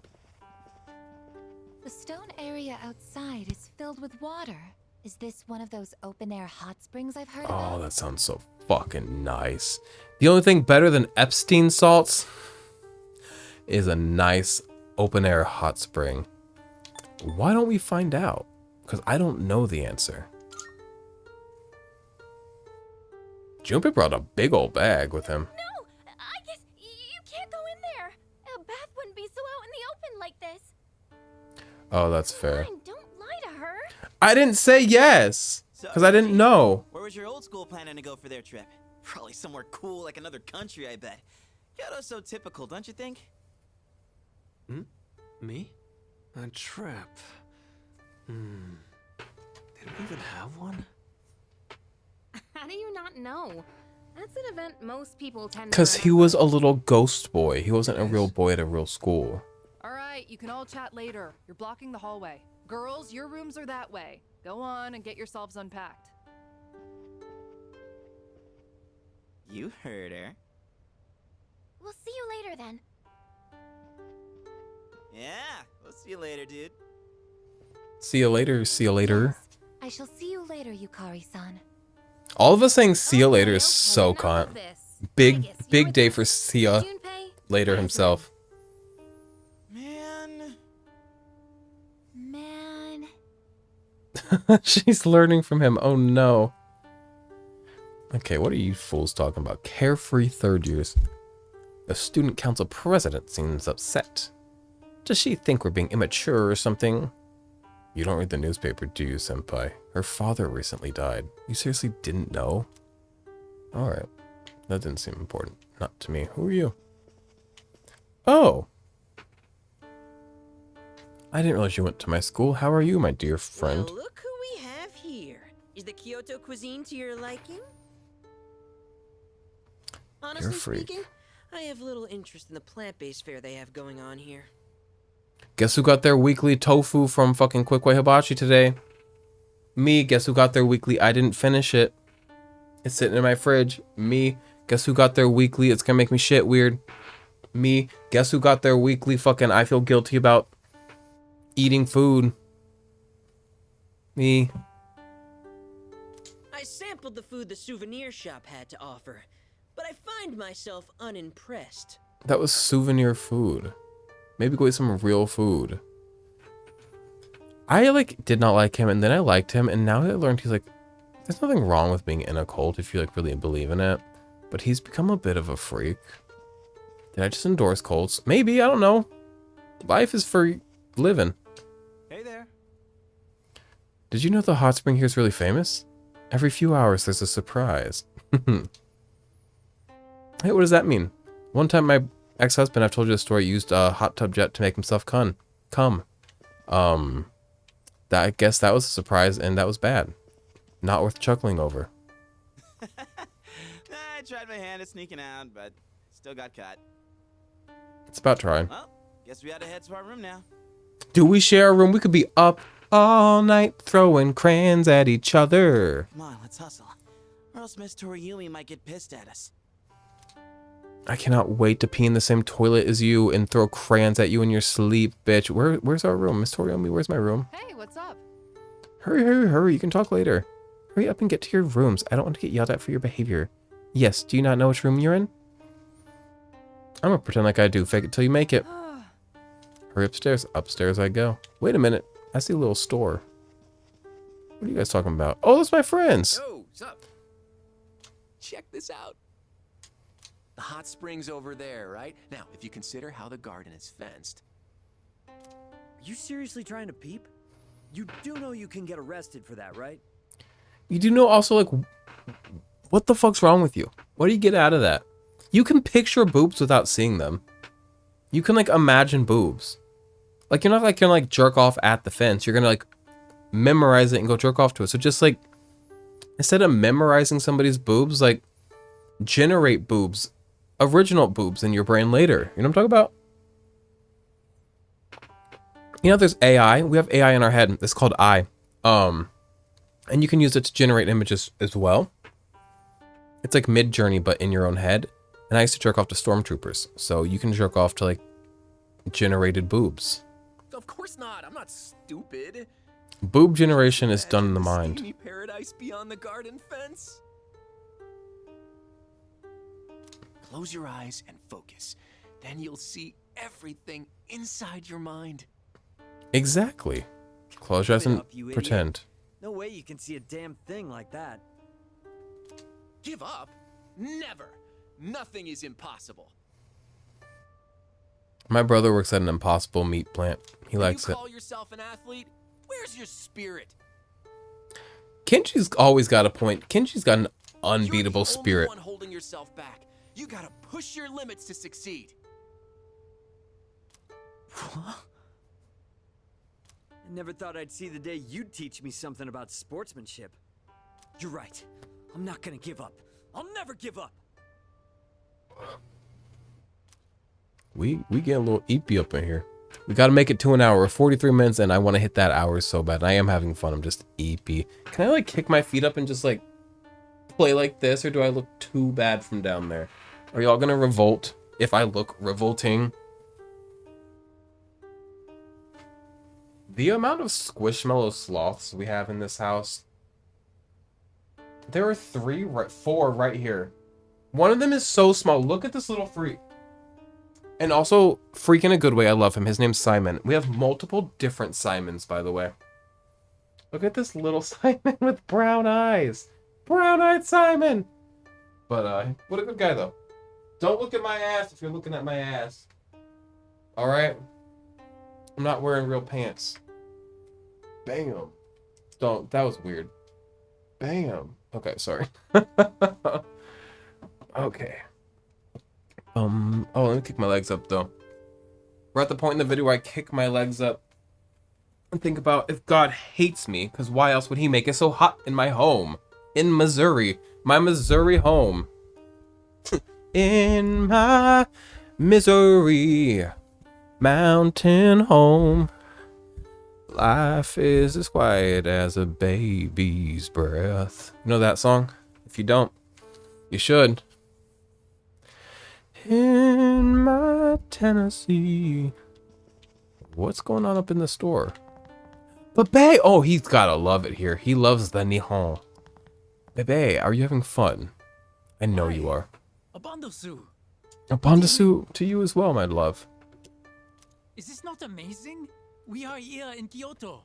Speaker 3: The stone area outside is filled with water. Is this one of those open-air hot springs I've heard about?
Speaker 1: Oh, that sounds so fucking nice. The only thing better than Epstein salts is a nice open-air hot spring. Why don't we find out? Because I don't know the answer. Junpei brought a big old bag with him.
Speaker 6: No, I guess you can't go in there. A bath wouldn't be so out in the open like this.
Speaker 1: Oh, that's fair.
Speaker 6: Fine, don't lie to her.
Speaker 1: I didn't say yes, because I didn't know.
Speaker 7: Where was your old school planning to go for their trip? Probably somewhere cool like another country, I bet. Kyoto's so typical, don't you think?
Speaker 9: Hmm? Me? A trip? Hmm. Did we even have one?
Speaker 6: How do you not know? That's an event most people tend to
Speaker 1: Because he
Speaker 6: remember.
Speaker 1: was a little ghost boy. He wasn't a real boy at a real school.
Speaker 8: All right, you can all chat later. You're blocking the hallway. Girls, your rooms are that way. Go on and get yourselves unpacked.
Speaker 7: You heard her.
Speaker 6: We'll see you later then.
Speaker 7: Yeah, we'll see you later, dude.
Speaker 1: See you later, see you later.
Speaker 3: Yes, I shall see you later, Yukari-san.
Speaker 1: All of us saying see you later is
Speaker 6: Okay,
Speaker 1: so
Speaker 6: enough
Speaker 1: con.
Speaker 6: of this. I
Speaker 1: Big,
Speaker 6: guess you
Speaker 1: big
Speaker 6: would
Speaker 1: day
Speaker 6: have-
Speaker 1: for Sia
Speaker 6: Junpei,
Speaker 1: later
Speaker 6: Jasmine.
Speaker 1: himself.
Speaker 7: Man.
Speaker 3: Man.
Speaker 1: She's learning from him. Oh no. Okay, what are you fools talking about? Carefree third years. The student council president seems upset. Does she think we're being immature or something? You don't read the newspaper, do you, senpai? Her father recently died. You seriously didn't know? Alright. That didn't seem important. Not to me. Who are you? Oh! I didn't realize you went to my school. How are you, my dear friend?
Speaker 10: Well, look who we have here. Is the Kyoto cuisine to your liking? Honestly
Speaker 1: freak.
Speaker 10: speaking, I have little interest in the plant-based fare they have going on here.
Speaker 1: Guess who got their weekly tofu from fucking Quick Way Hibachi today? Me. Guess who got their weekly? I didn't finish it. It's sitting in my fridge. Me. Guess who got their weekly? It's gonna make me shit weird. Me. Guess who got their weekly fucking I feel guilty about eating food? Me.
Speaker 10: I sampled the food the souvenir shop had to offer, but I find myself unimpressed.
Speaker 1: That was souvenir food. Maybe go eat some real food. I like did not like him, and then I liked him, and now I learned he's like, there's nothing wrong with being in a cult if you like really believe in it, but he's become a bit of a freak. Did I just endorse cults? Maybe, I don't know. Life is for living.
Speaker 7: Hey there.
Speaker 1: Did you know the hot spring here is really famous? Every few hours there's a surprise. Hey, what does that mean? One time my ex-husband, I've told you the story, used a hot tub jet to make himself come. That I guess that was a surprise, and that was bad. Not worth chuckling over.
Speaker 7: I tried my hand at sneaking out, but still got caught.
Speaker 1: It's about trying.
Speaker 7: Well, guess we gotta head to our room now.
Speaker 1: Do we share a room? We could be up all night throwing crayons at each other.
Speaker 7: Come on, let's hustle. Or else Miss Toriumi might get pissed at us.
Speaker 1: I cannot wait to pee in the same toilet as you and throw crayons at you in your sleep, bitch. Where's our room? Miss Toriumi, where's my room?
Speaker 8: Hey, what's up?
Speaker 1: Hurry, hurry, hurry. You can talk later. Hurry up and get to your rooms. I don't want to get yelled at for your behavior. Yes, do you not know which room you're in? I'm gonna pretend like I do. Fake it till you make it. Hurry upstairs. Upstairs I go. Wait a minute. I see a little store. What are you guys talking about? Oh, that's my friends.
Speaker 11: Yo, what's up? Check this out. The hot spring's over there, right? Now, if you consider how the garden is fenced.
Speaker 12: Are you seriously trying to peep? You do know you can get arrested for that, right?
Speaker 1: You do know also, like, what the fuck's wrong with you? What do you get out of that? You can picture boobs without seeing them. You can, like, imagine boobs. Like, you're not, like, gonna, like, jerk off at the fence. You're gonna, like, memorize it and go jerk off to it. So just, like, instead of memorizing somebody's boobs, like, generate boobs. Original boobs in your brain later. You know what I'm talking about? You know, there's AI. We have AI in our head. It's called I. And you can use it to generate images as well. It's like Mid-Journey, but in your own head. And I used to jerk off to stormtroopers. So you can jerk off to, like, generated boobs.
Speaker 11: Of course not. I'm not stupid.
Speaker 1: Boob generation is done in the
Speaker 11: Imagine
Speaker 1: mind.
Speaker 11: steamy paradise beyond the garden fence. Close your eyes and focus. Then you'll see everything inside your mind.
Speaker 1: Exactly. Close your eyes and
Speaker 12: Up, you idiot.
Speaker 1: pretend.
Speaker 12: No way you can see a damn thing like that.
Speaker 11: Give up? Never. Nothing is impossible.
Speaker 1: My brother works at an Impossible meat plant. He likes
Speaker 11: You
Speaker 1: it.
Speaker 11: call yourself an athlete? Where's your spirit?
Speaker 1: Kenji's always got a point. Kenji's got an unbeatable
Speaker 11: You're the
Speaker 1: spirit.
Speaker 11: only one holding yourself back. You gotta push your limits to succeed.
Speaker 12: I never thought I'd see the day you'd teach me something about sportsmanship. You're right. I'm not gonna give up. I'll never give up.
Speaker 1: We get a little eepy up in here. We gotta make it to an hour. We're 43 minutes and I want to hit that hour so bad. I am having fun. I'm just eepy. Can I like kick my feet up and just like play like this, or do I look too bad from down there? Are y'all gonna revolt if I look revolting? The amount of squishmallow sloths we have in this house. There are four right here. One of them is so small. Look at this little freak. And also, freak in a good way. I love him. His name's Simon. We have multiple different Simons, by the way. Look at this little Simon with brown eyes. Brown-eyed Simon. But, what a good guy, though. Don't look at my ass if you're looking at my ass. Alright? I'm not wearing real pants. Bam. Don't. That was weird. Bam. Okay, sorry. Okay. Oh, let me kick my legs up, though. We're at the point in the video where I kick my legs up and think about if God hates me, because why else would he make it so hot in my home? In Missouri. My Missouri home. In my Missouri mountain home, life is as quiet as a baby's breath. You know that song? If you don't, you should. In my Tennessee. What's going on up in the store? Bebe! Oh, he's gotta love it here. He loves the Nihon. Bebe, are you having fun? I know you are.
Speaker 13: Abandosu.
Speaker 1: Abandosu to you as well, my love.
Speaker 13: Is this not amazing? We are here in Kyoto.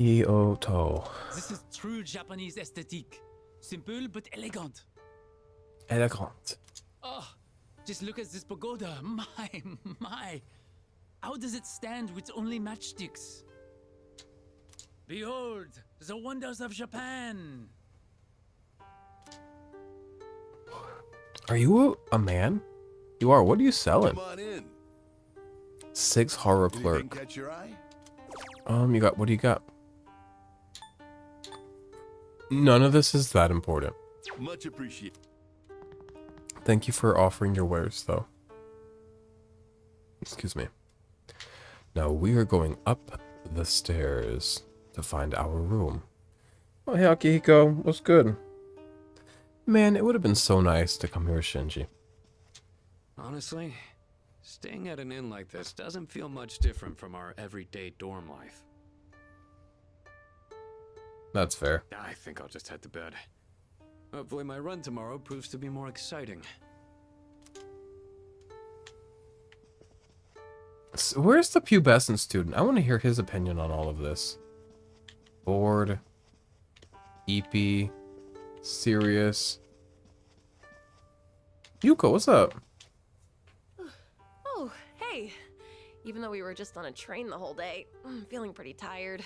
Speaker 1: Kyoto.
Speaker 13: This is true Japanese aesthetic. Simple but elegant.
Speaker 1: Elegant.
Speaker 13: Oh, just look at this pagoda. My. How does it stand with only matchsticks? Behold, the wonders of Japan.
Speaker 1: Are you a man? You are. What are you selling?
Speaker 2: Come on in.
Speaker 1: 6 horror
Speaker 2: Anything
Speaker 1: clerk.
Speaker 2: catch your eye?
Speaker 1: You got, what do you got? None of this is that important.
Speaker 2: Much appreciated.
Speaker 1: Thank you for offering your wares, though. Excuse me. Now we are going up the stairs to find our room. Oh, hey, Akihiko. What's good? Man, it would have been so nice to come here with Shinji.
Speaker 14: Honestly, staying at an inn like this doesn't feel much different from our everyday dorm life.
Speaker 1: That's fair.
Speaker 14: I think I'll just head to bed. Hopefully my run tomorrow proves to be more exciting.
Speaker 1: So where's the pubescent student? I want to hear his opinion on all of this. Bored. EP. Serious. Yuko, what's up?
Speaker 15: Oh, hey. Even though we were just on a train the whole day, I'm feeling pretty tired.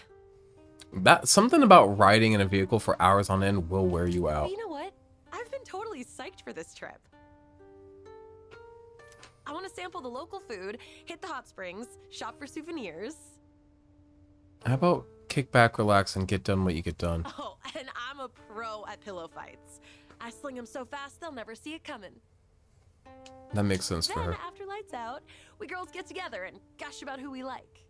Speaker 1: That something about riding in a vehicle for hours on end will wear you out.
Speaker 15: But you know what? I've been totally psyched for this trip. I want to sample the local food, hit the hot springs, shop for souvenirs.
Speaker 1: How about kick back, relax, and get done what you get done?
Speaker 15: Oh, and I'm a pro at pillow fights. I sling them so fast they'll never see it coming.
Speaker 1: That makes sense for
Speaker 15: Then,
Speaker 1: her.
Speaker 15: after lights out, we girls get together and gush about who we like.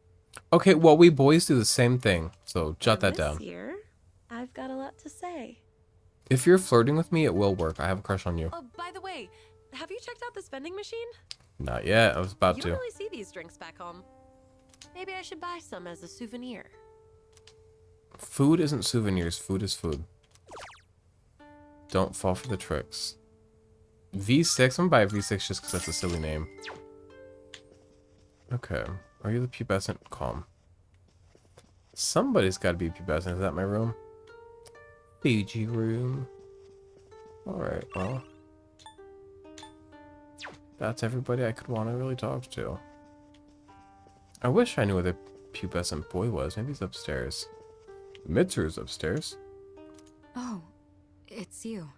Speaker 1: Okay, well, we boys do the same thing, so jot that down.
Speaker 15: This year, I've got a lot to say.
Speaker 1: If you're flirting with me, it will work. I have a crush on you.
Speaker 15: Oh, by the way, have you checked out this vending machine?
Speaker 1: Not yet. I was about
Speaker 15: You
Speaker 1: to.
Speaker 15: don't really see these drinks back home. Maybe I should buy some as a souvenir.
Speaker 1: Food isn't souvenirs. Food is food. Don't fall for the tricks. V6? I'm gonna buy a V6 just because that's a silly name. Okay. Are you the pubescent? Calm. Somebody's got to be pubescent. Is that my room? Fiji room. Alright, well. That's everybody I could want to really talk to. I wish I knew where the pubescent boy was. Maybe he's upstairs. Mitsu's upstairs.
Speaker 16: Oh, it's you.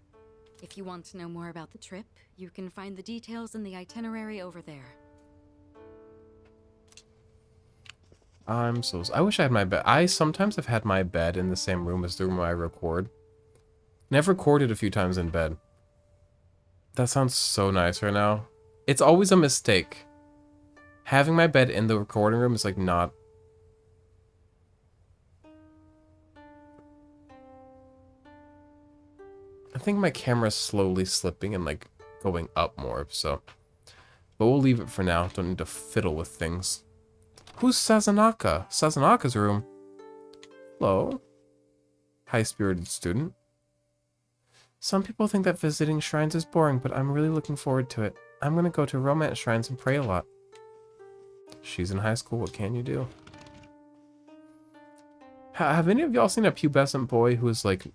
Speaker 16: If you want to know more about the trip, you can find the details in the itinerary over there.
Speaker 1: I wish I had my bed. I sometimes have had my bed in the same room as the room I record. And I've recorded a few times in bed. That sounds so nice right now. It's always a mistake. Having my bed in the recording room is like not... I think my camera's slowly slipping and like going up more, so... But we'll leave it for now. Don't need to fiddle with things. Who's Sazanaka? Sazanaka's room. Hello. High-spirited student. Some people think that visiting shrines is boring, but I'm really looking forward to it. I'm gonna go to romance shrines and pray a lot. She's in high school, what can you do? Have any of y'all seen a pubescent boy who's like...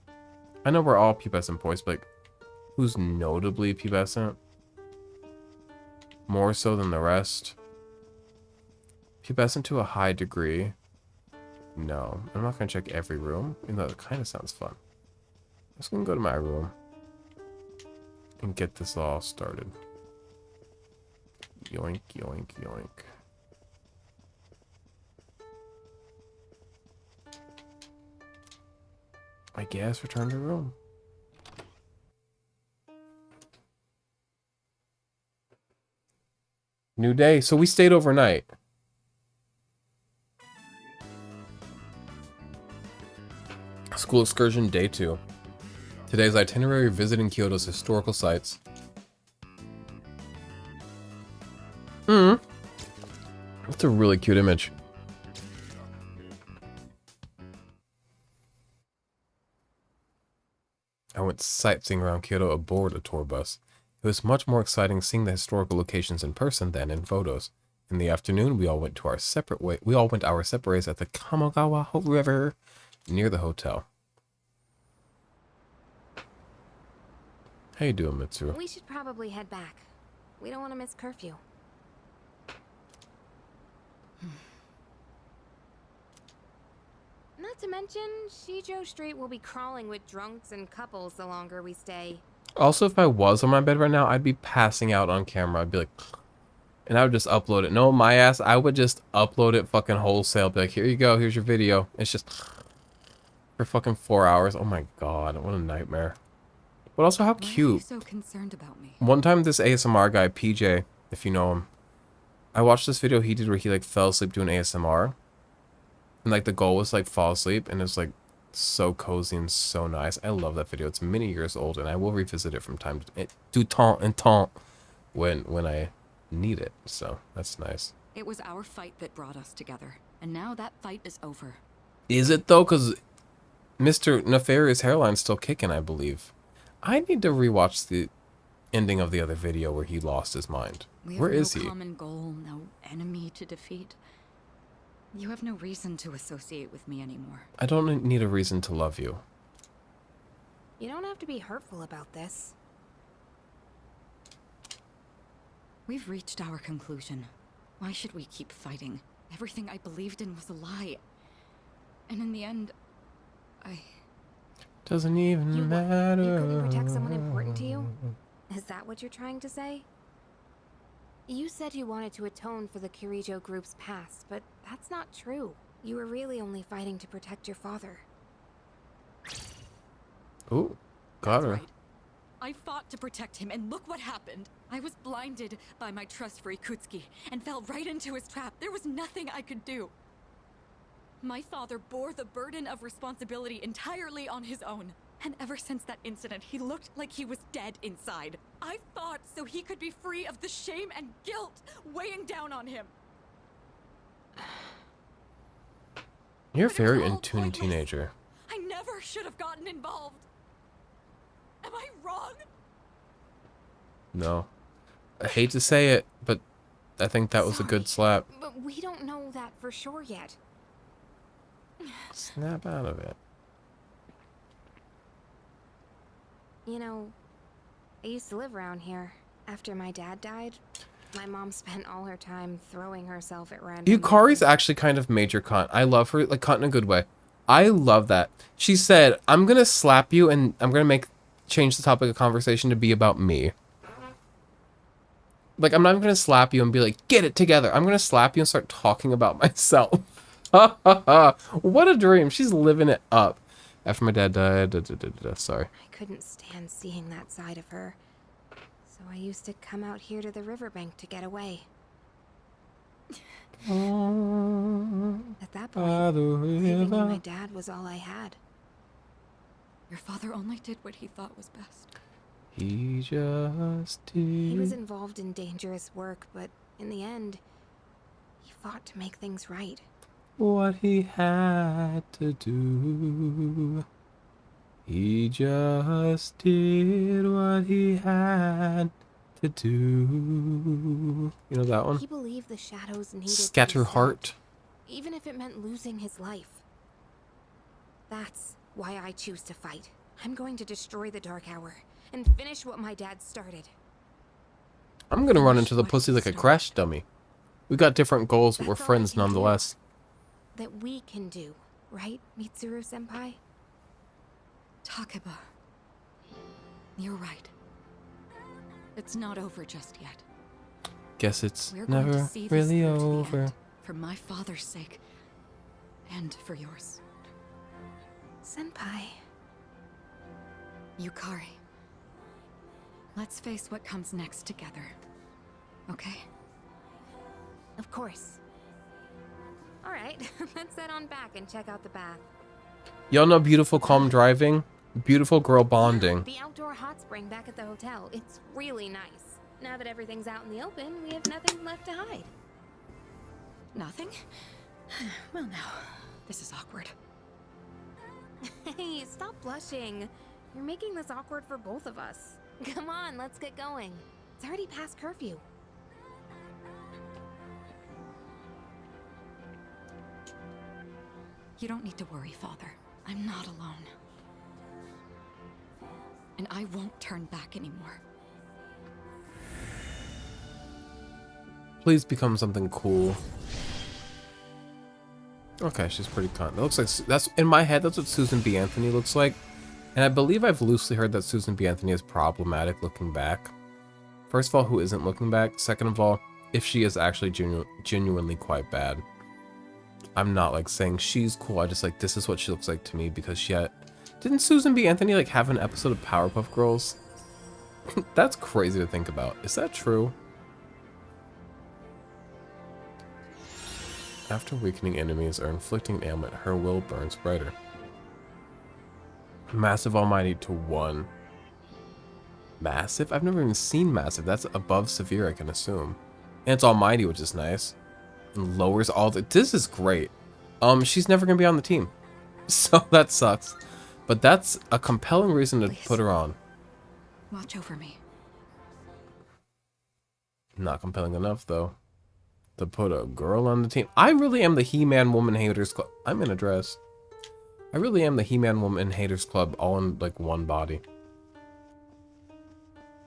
Speaker 1: I know we're all pubescent boys, but like, who's notably pubescent? More so than the rest? Pubescent to a high degree. No, I'm not gonna check every room, even though it kind of sounds fun. I'm just gonna go to my room and get this all started. Yoink, yoink, yoink. I guess return to room. New day. So we stayed overnight. School excursion day 2. Today's itinerary: visiting Kyoto's historical sites. That's a really cute image. I went sightseeing around Kyoto aboard a tour bus. It was much more exciting seeing the historical locations in person than in photos. In the afternoon, we all went our separate ways at the Kamogawa River near the hotel. How you doing, Mitsuru?
Speaker 17: We should probably head back. We don't want to miss curfew. Not to mention, Shijo Street will be crawling with drunks and couples the longer we stay.
Speaker 1: Also, if I was on my bed right now, I'd be passing out on camera. I'd be like, and I would just upload it. No, my ass, I would just upload it fucking wholesale. Be like, here you go, here's your video. It's just for fucking 4 hours. Oh my god, what a nightmare. But also, how cute.
Speaker 16: Why are you so concerned about me?
Speaker 1: One time, this ASMR guy, PJ, if you know him, I watched this video he did where he like fell asleep doing ASMR. And like the goal was like fall asleep, and it's like so cozy and so nice. I love that video. It's many years old, and I will revisit it from time to temps when I need it. So that's nice.
Speaker 16: It was our fight that brought us together, and now that fight is over.
Speaker 1: Is it though? Because Mr. Nefarious Hairline's still kicking, I believe. I need to rewatch the ending of the other video where he lost his mind. Where is he?
Speaker 16: No common goal, no enemy to defeat. You have no reason to associate with me anymore.
Speaker 1: I don't need a reason to love you.
Speaker 17: You don't have to be hurtful about this.
Speaker 16: We've reached our conclusion. Why should we keep fighting? Everything I believed in was a lie. And in the end,
Speaker 1: Doesn't even matter.
Speaker 17: You couldn't protect someone important to you? Is that what you're trying to say? You said you wanted to atone for the Kirijo group's past, but that's not true. You were really only fighting to protect your father.
Speaker 1: Ooh, got her.
Speaker 16: right. I fought to protect him, and look what happened. I was blinded by my trust for Ikutsuki, and fell right into his trap. There was nothing I could do. My father bore the burden of responsibility entirely on his own. And ever since that incident, he looked like he was dead inside. I fought so he could be free of the shame and guilt weighing down on him.
Speaker 1: You're a very in tune teenager.
Speaker 16: I never should have gotten involved. Am I wrong?
Speaker 1: No. I hate to say it, but I think that was a good slap.
Speaker 17: But we don't know that for sure yet.
Speaker 1: Snap out of it.
Speaker 17: You know, I used to live around here. After my dad died, my mom spent all her time throwing herself at random.
Speaker 1: Yukari's actually kind of major cunt. I love her, like cunt in a good way. I love that. She said, I'm gonna slap you and I'm gonna change the topic of conversation to be about me. Like, I'm not even gonna slap you and be like, get it together. I'm gonna slap you and start talking about myself. What a dream. She's living it up. After my dad died, sorry.
Speaker 17: I couldn't stand seeing that side of her. So I used to come out here to the riverbank to get away. At that point, living in my dad was all I had.
Speaker 16: Your father only did what he thought was best.
Speaker 1: He just did.
Speaker 17: He was involved in dangerous work, but in the end, he fought to make things right.
Speaker 1: What he had to do. He just did what he had to do. You know that one?
Speaker 17: He believed the shadows needed
Speaker 1: Scatterheart.
Speaker 17: even if it meant losing his life. That's why I choose to fight. I'm going to destroy the Dark Hour and finish what my dad started.
Speaker 1: I'm gonna run into the pussy like a crash dummy. We got different goals, but we're friends nonetheless.
Speaker 17: That we can do, right, Mitsuru-senpai?
Speaker 16: Takeba. You're right. It's not over just yet.
Speaker 1: Guess it's
Speaker 16: We're going to
Speaker 1: never
Speaker 16: see this
Speaker 1: really
Speaker 16: through to the
Speaker 1: over.
Speaker 16: end, for my father's sake. And for yours.
Speaker 17: Senpai.
Speaker 16: Yukari. Let's face what comes next together. Okay?
Speaker 17: Of course. Alright, let's head on back and check out the bath.
Speaker 1: Y'all know beautiful calm driving? Beautiful girl bonding.
Speaker 17: The outdoor hot spring back at the hotel. It's really nice. Now that everything's out in the open, we have nothing left to hide.
Speaker 16: Nothing? Well, now, this is awkward.
Speaker 17: Hey, stop blushing. You're making this awkward for both of us. Come on, let's get going. It's already past curfew.
Speaker 16: You don't need to worry, Father. I'm not alone. And I won't turn back anymore.
Speaker 1: Please become something cool. Okay, she's pretty con. It looks like that's in my head. That's what Susan B. Anthony looks like, and I believe I've loosely heard that Susan B. Anthony is problematic looking back. First of all, who isn't looking back? Second of all, if she is actually genuinely quite bad. I'm not like saying she's cool. I just like this is what she looks like to me because she had. Didn't Susan B. Anthony like have an episode of Powerpuff Girls? That's crazy to think about. Is that true? After weakening enemies or inflicting an ailment, her will burns brighter. Massive Almighty to 1. Massive? I've never even seen Massive. That's above Severe, I can assume. And it's Almighty, which is nice. And lowers all the... This is great. She's never going to be on the team. So that sucks. But that's a compelling reason to put her on.
Speaker 16: Watch over me.
Speaker 1: Not compelling enough, though. To put a girl on the team. I really am the He-Man Woman Haters Club. I'm in a dress. I really am the He-Man Woman Haters Club all in like one body.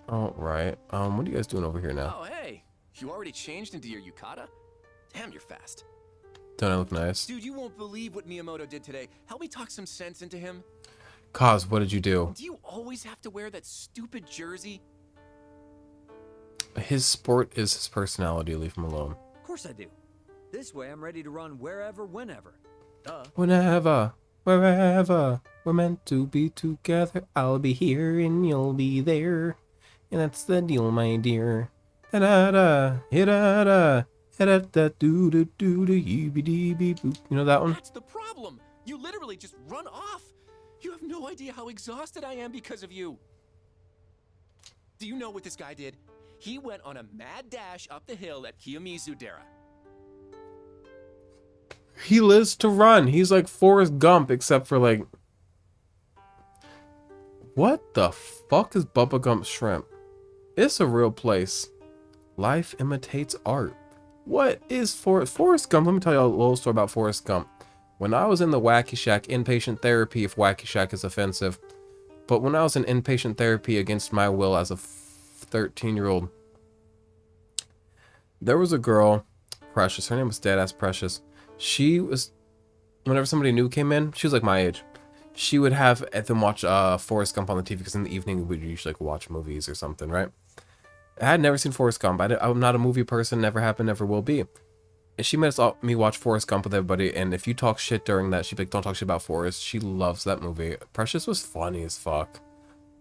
Speaker 1: Alright. What are you guys doing over here now?
Speaker 11: Oh, hey. You already changed into your yukata? Damn, you're fast.
Speaker 1: Don't I look nice?
Speaker 11: Dude, you won't believe what Miyamoto did today. Help me talk some sense into him.
Speaker 1: Kaz, what did you do?
Speaker 11: Do you always have to wear that stupid jersey?
Speaker 1: His sport is his personality. Leave him alone.
Speaker 12: Of course I do. This way I'm ready to run wherever, whenever. Duh.
Speaker 1: Whenever, wherever, we're meant to be together. I'll be here and you'll be there. And that's the deal, my dear. Da da da, da da, da da do do do do you be dee be boop. You know that one?
Speaker 11: That's the problem. You literally just run off. You have no idea how exhausted I am because of you. Do you know what this guy did? He went on a mad dash up the hill at Kiyomizu-dera.
Speaker 1: He lives to run. He's like Forrest Gump, except for like... What the fuck is Bubba Gump Shrimp? It's a real place. Life imitates art. What is Forrest Gump? Let me tell you a little story about Forrest Gump. When I was in the Wacky Shack inpatient therapy, if Wacky Shack is offensive, but when I was in inpatient therapy against my will as a 13-year-old, there was a girl, Precious. Her name was Deadass Precious. She was, whenever somebody new came in, she was like my age. She would have them watch Forrest Gump on the TV because in the evening we'd usually like watch movies or something, right? I had never seen Forrest Gump. I'm not a movie person. Never have, never will be. And she made me watch Forrest Gump with everybody. And if you talk shit during that, she'd be like, "Don't talk shit about Forrest." She loves that movie. Precious was funny as fuck.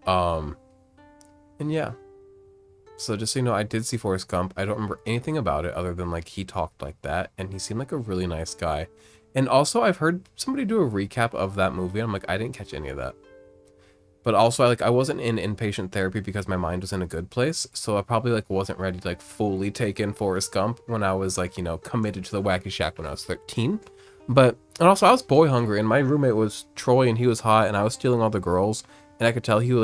Speaker 1: And yeah. So just so you know, I did see Forrest Gump. I don't remember anything about it other than like he talked like that, and he seemed like a really nice guy. And also, I've heard somebody do a recap of that movie. And I'm like, I didn't catch any of that. But also, I wasn't in inpatient therapy because my mind was in a good place, so I probably like wasn't ready to like fully take in Forrest Gump when I was like, you know, committed to the Wacky Shack when I was 13. But and also I was boy hungry, and my roommate was Troy, and he was hot, and I was stealing all the girls, and I could tell he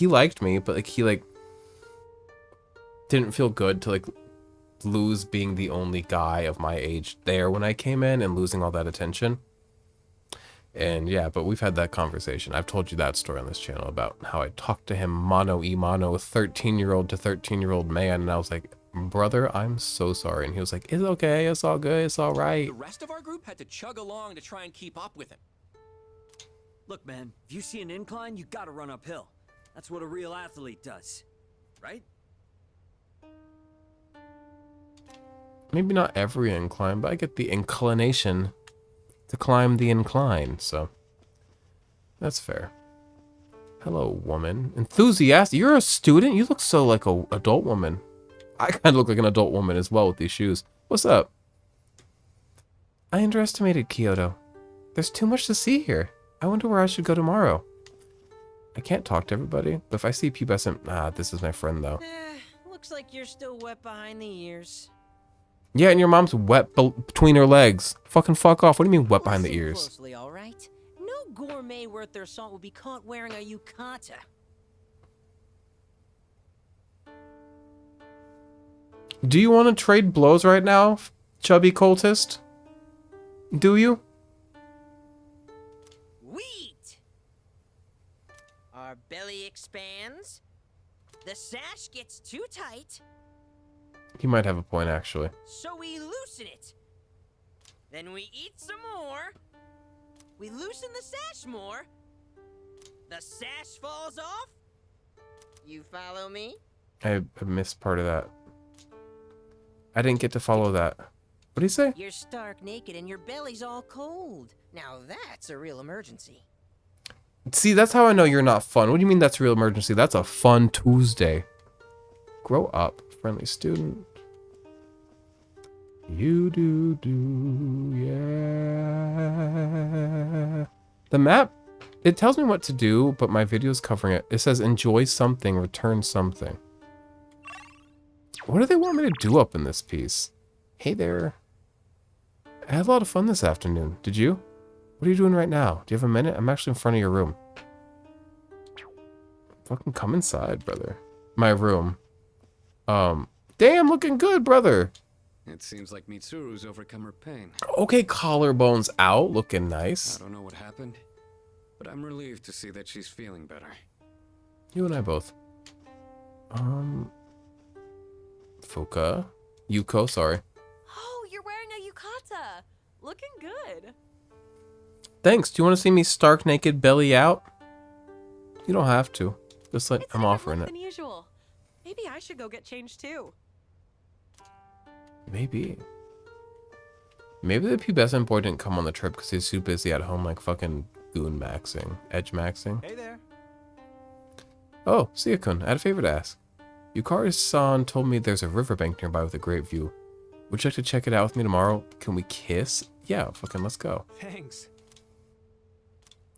Speaker 1: liked me, but like he like didn't feel good to like lose being the only guy of my age there when I came in and losing all that attention. And yeah, but we've had that conversation. I've told you that story on this channel about how I talked to him mano a mano, 13-year-old to 13-year-old man, and I was like, "Brother, I'm so sorry." And he was like, "It's okay, it's all good, it's all right."
Speaker 11: The rest of our group had to chug along to try and keep up with him.
Speaker 12: Look, man, if you see an incline, you gotta run uphill. That's what a real athlete does, right?
Speaker 1: Maybe not every incline, but I get the inclination to climb the incline, so that's fair. Hello, woman. Enthusiastic. You're a student? You look so like a adult woman. I kind of look like an adult woman as well with these shoes. What's up? I underestimated Kyoto. There's too much to see here. I wonder where I should go tomorrow. I can't talk to everybody, but if I see pubescent... this is my friend, though.
Speaker 10: Looks like you're still wet behind the ears.
Speaker 1: Yeah, and your mom's wet between her legs. Fucking fuck off. What do you mean wet behind the ears?
Speaker 10: Closely, all right? No gourmet worth their salt will be caught wearing a yukata.
Speaker 1: Do you want to trade blows right now, chubby cultist? Do you?
Speaker 10: Our belly expands. The sash gets too tight.
Speaker 1: He might have a point, actually.
Speaker 10: So we loosen it. Then we eat some more. We loosen the sash more. The sash falls off. You follow me?
Speaker 1: I missed part of that. I didn't get to follow that. What did he say?
Speaker 10: You're stark naked and your belly's all cold. Now that's a real emergency.
Speaker 1: See, that's how I know you're not fun. What do you mean that's a real emergency? That's a fun Tuesday. Grow up, friendly student. You do, yeah. The map, it tells me what to do, but my video's covering it. It says enjoy something, return something. What do they want me to do up in this piece? Hey there. I had a lot of fun this afternoon. Did you? What are you doing right now? Do you have a minute? I'm actually in front of your room. Fucking come inside, brother. My room. Damn, looking good, brother.
Speaker 14: It seems like Mitsuru's overcome her pain.
Speaker 1: Okay, collarbones out, looking nice.
Speaker 14: I don't know what happened, but I'm relieved to see that she's feeling better.
Speaker 1: You and I both. Fuka. Yuko, sorry.
Speaker 15: Oh, you're wearing a yukata. Looking good.
Speaker 1: Thanks. Do you want to see me stark naked, belly out? You don't have to. Just like I'm offering it.
Speaker 15: Than usual. Maybe I should go get changed too.
Speaker 1: Maybe. Maybe the pubescent boy didn't come on the trip because he's too busy at home, like fucking goon maxing, edge maxing.
Speaker 9: Hey there.
Speaker 1: Oh, Siaha-kun, I had a favor to ask. Yukari-san told me there's a riverbank nearby with a great view. Would you like to check it out with me tomorrow? Can we kiss? Yeah, fucking let's go.
Speaker 9: Thanks.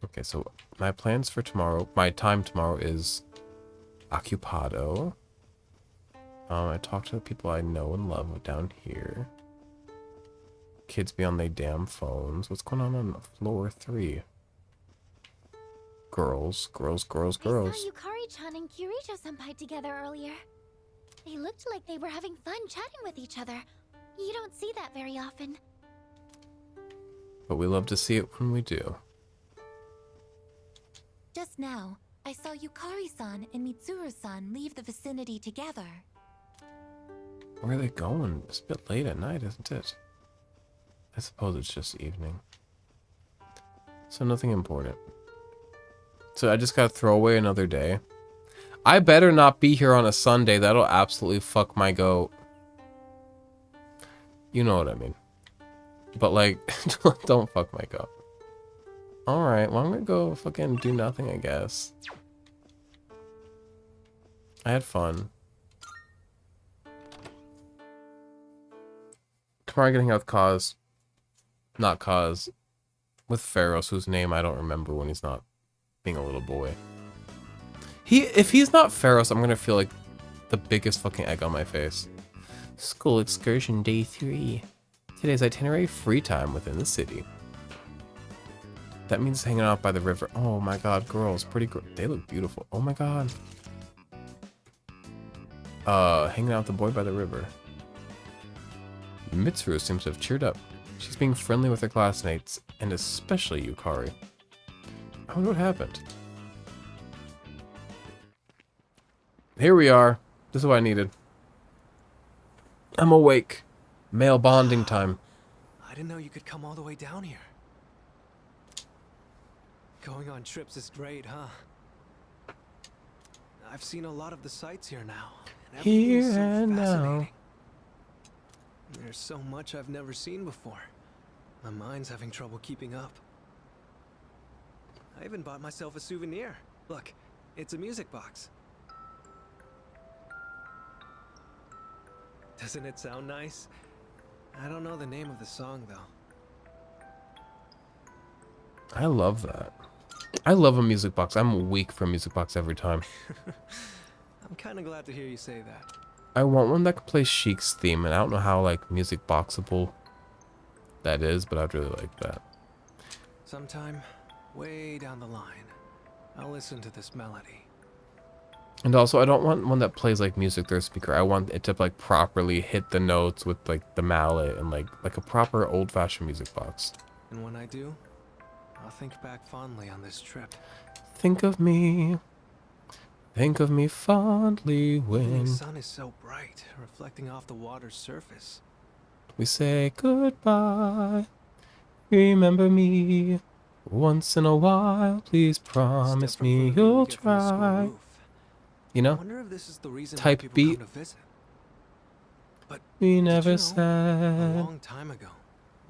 Speaker 1: Okay, so my plans for tomorrow, my time tomorrow is occupado. I talk to the people I know and love down here. Kids be on their damn phones. What's going on floor 3? Girls.
Speaker 6: I saw Yukari-chan and Kirijo-senpai together earlier. They looked like they were having fun chatting with each other. You don't see that very often.
Speaker 1: But we love to see it when we do.
Speaker 3: Just now, I saw Yukari-san and Mitsuru-san leave the vicinity together.
Speaker 1: Where are they going? It's a bit late at night, isn't it? I suppose it's just evening. So nothing important. So I just gotta throw away another day. I better not be here on a Sunday. That'll absolutely fuck my goat. You know what I mean. But like, don't fuck my goat. Alright, well I'm gonna go fucking do nothing, I guess. I had fun. Tomorrow I'm gonna hang out with Kaz. Not Kaz. With Pharos, whose name I don't remember when he's not being a little boy. If he's not Pharos, I'm gonna feel like the biggest fucking egg on my face. School excursion day 3. Today's itinerary, free time within the city. That means hanging out by the river. Oh my god, girls, they look beautiful. Oh my god. Hanging out with the boy by the river. Mitsuru seems to have cheered up. She's being friendly with her classmates, and especially Yukari. I wonder what happened. Here we are. This is what I needed. I'm awake. Male bonding time.
Speaker 9: I didn't know you could come all the way down here. Going on trips is great, huh? I've seen a lot of the sights here now. And
Speaker 1: Here
Speaker 9: so
Speaker 1: and now.
Speaker 9: There's so much I've never seen before. My mind's having trouble keeping up. I even bought myself a souvenir. Look, it's a music box. Doesn't it sound nice? I don't know the name of the song, though.
Speaker 1: I love that. I love a music box. I'm weak for a music box every time.
Speaker 9: I'm kind of glad to hear you say that.
Speaker 1: I want one that can play Sheik's theme, and I don't know how, like, music boxable that is, but I'd really like that.
Speaker 9: Sometime, way down the line, I'll listen to this melody.
Speaker 1: And also, I don't want one that plays like music through a speaker. I want it to like properly hit the notes with like the mallet and like a proper old-fashioned music box.
Speaker 9: And when I do, I'll think back fondly on this trip.
Speaker 1: Think of me Think of me fondly
Speaker 9: Even
Speaker 1: when
Speaker 9: the sun is so bright, reflecting off the water's surface.
Speaker 1: we say goodbye. Remember me once in a while. Please promise me you'll try. You
Speaker 9: I
Speaker 1: know?
Speaker 9: wonder if this is the reason why
Speaker 1: Type
Speaker 9: people
Speaker 1: beat.
Speaker 9: come to visit. But
Speaker 1: We
Speaker 9: did
Speaker 1: never
Speaker 9: you know, a
Speaker 1: said.
Speaker 9: long time ago,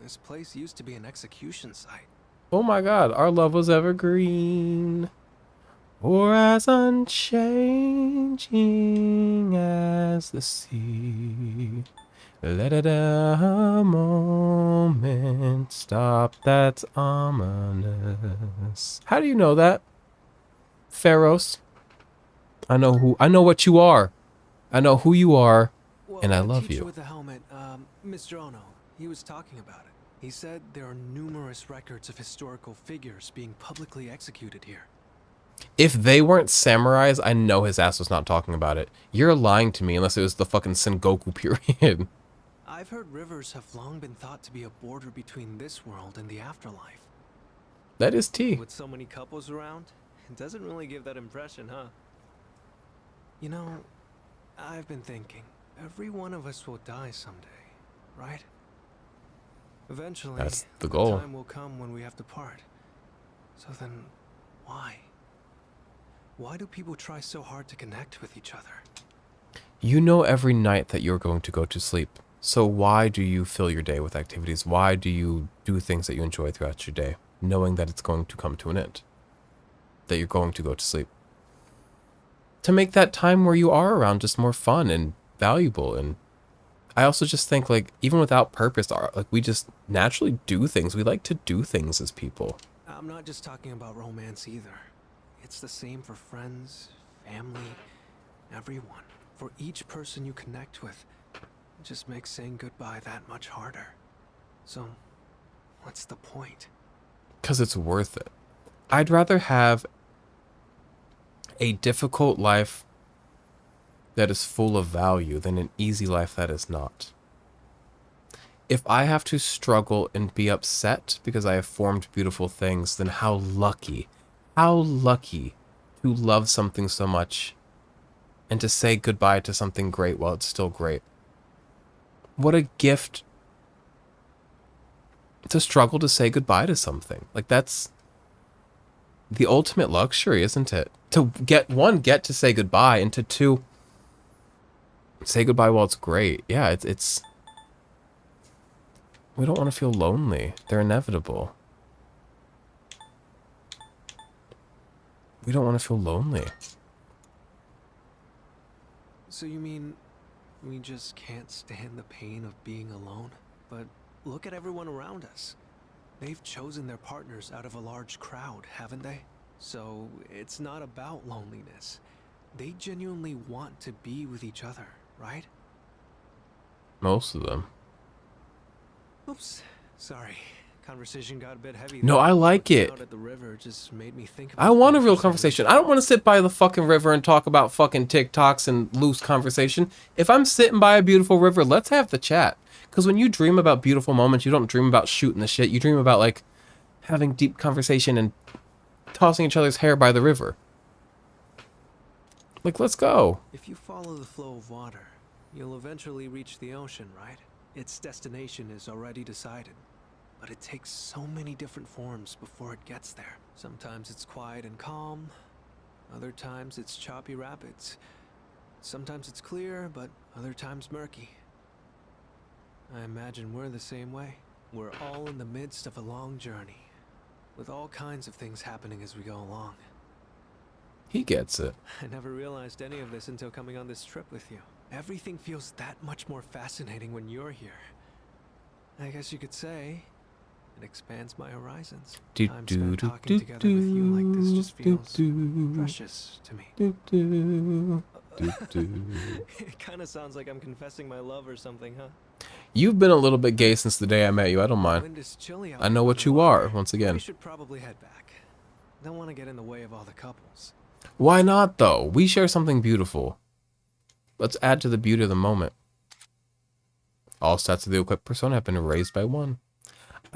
Speaker 9: this place used to be an execution site.
Speaker 1: Oh my god, our love was evergreen. Or as unchanging as the sea. Let it a moment stop that's ominous. How do you know that? Pharaohs? I know what you are. I know who you are, and I love
Speaker 9: Teacher
Speaker 1: you.
Speaker 9: with the helmet, Mr. Ono, he was talking about it. He said there are numerous records of historical figures being publicly executed here.
Speaker 1: If they weren't samurais, I know his ass was not talking about it. You're lying to me unless it was the fucking Sengoku period.
Speaker 9: I've heard rivers have long been thought to be a border between this world and the afterlife.
Speaker 1: That is tea.
Speaker 9: With so many couples around, it doesn't really give that impression, huh? You know, I've been thinking, every one of us will die someday, right? Eventually,
Speaker 1: That's the goal.
Speaker 9: time will come when we have to part. So then, why? Why do people try so hard to connect with each other?
Speaker 1: You know every night that you're going to go to sleep. So why do you fill your day with activities? Why do you do things that you enjoy throughout your day, knowing that it's going to come to an end? That you're going to go to sleep. To make that time where you are around just more fun and valuable. And I also just think, like, even without purpose, like, we just naturally do things. We like to do things as people.
Speaker 9: I'm not just talking about romance either. It's the same for friends, family, everyone. For each person you connect with, it just makes saying goodbye that much harder. So, what's the point?
Speaker 1: Because it's worth it. I'd rather have a difficult life that is full of value than an easy life that is not. If I have to struggle and be upset because I have formed beautiful things, then how lucky to love something so much and to say goodbye to something great while it's still great. What a gift to struggle to say goodbye to something. Like, that's the ultimate luxury, isn't it? To get to say goodbye, and to two, say goodbye while it's great. Yeah, it's we don't want to feel lonely. They're inevitable. We don't want to feel lonely.
Speaker 9: So you mean we just can't stand the pain of being alone? But look at everyone around us. They've chosen their partners out of a large crowd, haven't they? So it's not about loneliness. They genuinely want to be with each other, right?
Speaker 1: Most of them.
Speaker 9: Oops, sorry. Conversation got a bit heavy.
Speaker 1: No, I like it.
Speaker 9: Out at the river just made me think
Speaker 1: I want a real conversation. I don't want to sit by the fucking river and talk about fucking TikToks and loose conversation. If I'm sitting by a beautiful river, let's have the chat. Because when you dream about beautiful moments, you don't dream about shooting the shit. You dream about, like, having deep conversation and tossing each other's hair by the river. Like, let's go.
Speaker 9: If you follow the flow of water, you'll eventually reach the ocean, right? Its destination is already decided. But it takes so many different forms before it gets there. Sometimes it's quiet and calm. Other times it's choppy rapids. Sometimes it's clear, but other times murky. I imagine we're the same way. We're all in the midst of a long journey, with all kinds of things happening as we go along.
Speaker 1: He gets it.
Speaker 9: I never realized any of this until coming on this trip with you. Everything feels that much more fascinating when you're here. I guess you could say it expands my horizons. Time spent talking together with you like this just feels precious to me. It kind of sounds like I'm confessing my love or something, huh?
Speaker 1: You've been a little bit gay since the day I met you. I don't mind.
Speaker 9: Wind is chilly out
Speaker 1: I know what you are, once again.
Speaker 9: We should probably head back. Don't want to get in the way of all the couples.
Speaker 1: Why not, though? We share something beautiful. Let's add to the beauty of the moment. All stats of the equipped persona have been raised by 1.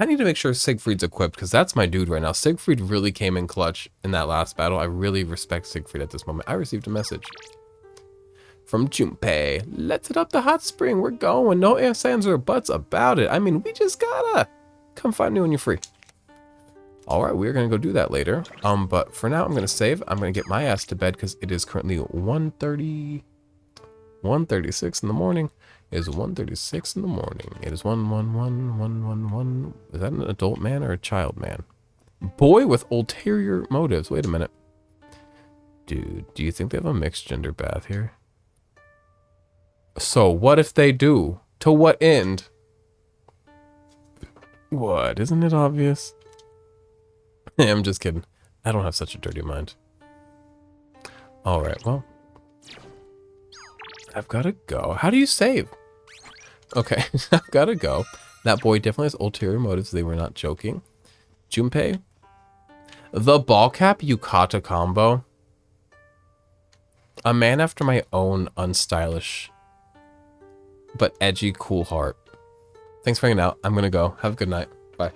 Speaker 1: I need to make sure Siegfried's equipped, because that's my dude right now. Siegfried really came in clutch in that last battle. I really respect Siegfried at this moment. I received a message from Junpei. Let's hit up the hot spring. We're going. No ifs, ands, or buts about it. I mean, we just gotta. Come find me when you're free. Alright, we're gonna go do that later. But for now, I'm gonna save. I'm gonna get my ass to bed, because it is currently 1:36 in the morning. It is 1:36 in the morning. It is 1:11. Is that an adult man or a child man? Boy with ulterior motives. Wait a minute. Dude, do you think they have a mixed gender bath here? So what if they do? To what end? What? Isn't it obvious? I'm just kidding. I don't have such a dirty mind. Alright, well. I've got to go. How do you save? Okay, I've got to go. That boy definitely has ulterior motives. They were not joking. Junpei. The ball cap yukata combo. A man after my own unstylish but edgy cool heart. Thanks for hanging out. I'm going to go. Have a good night. Bye.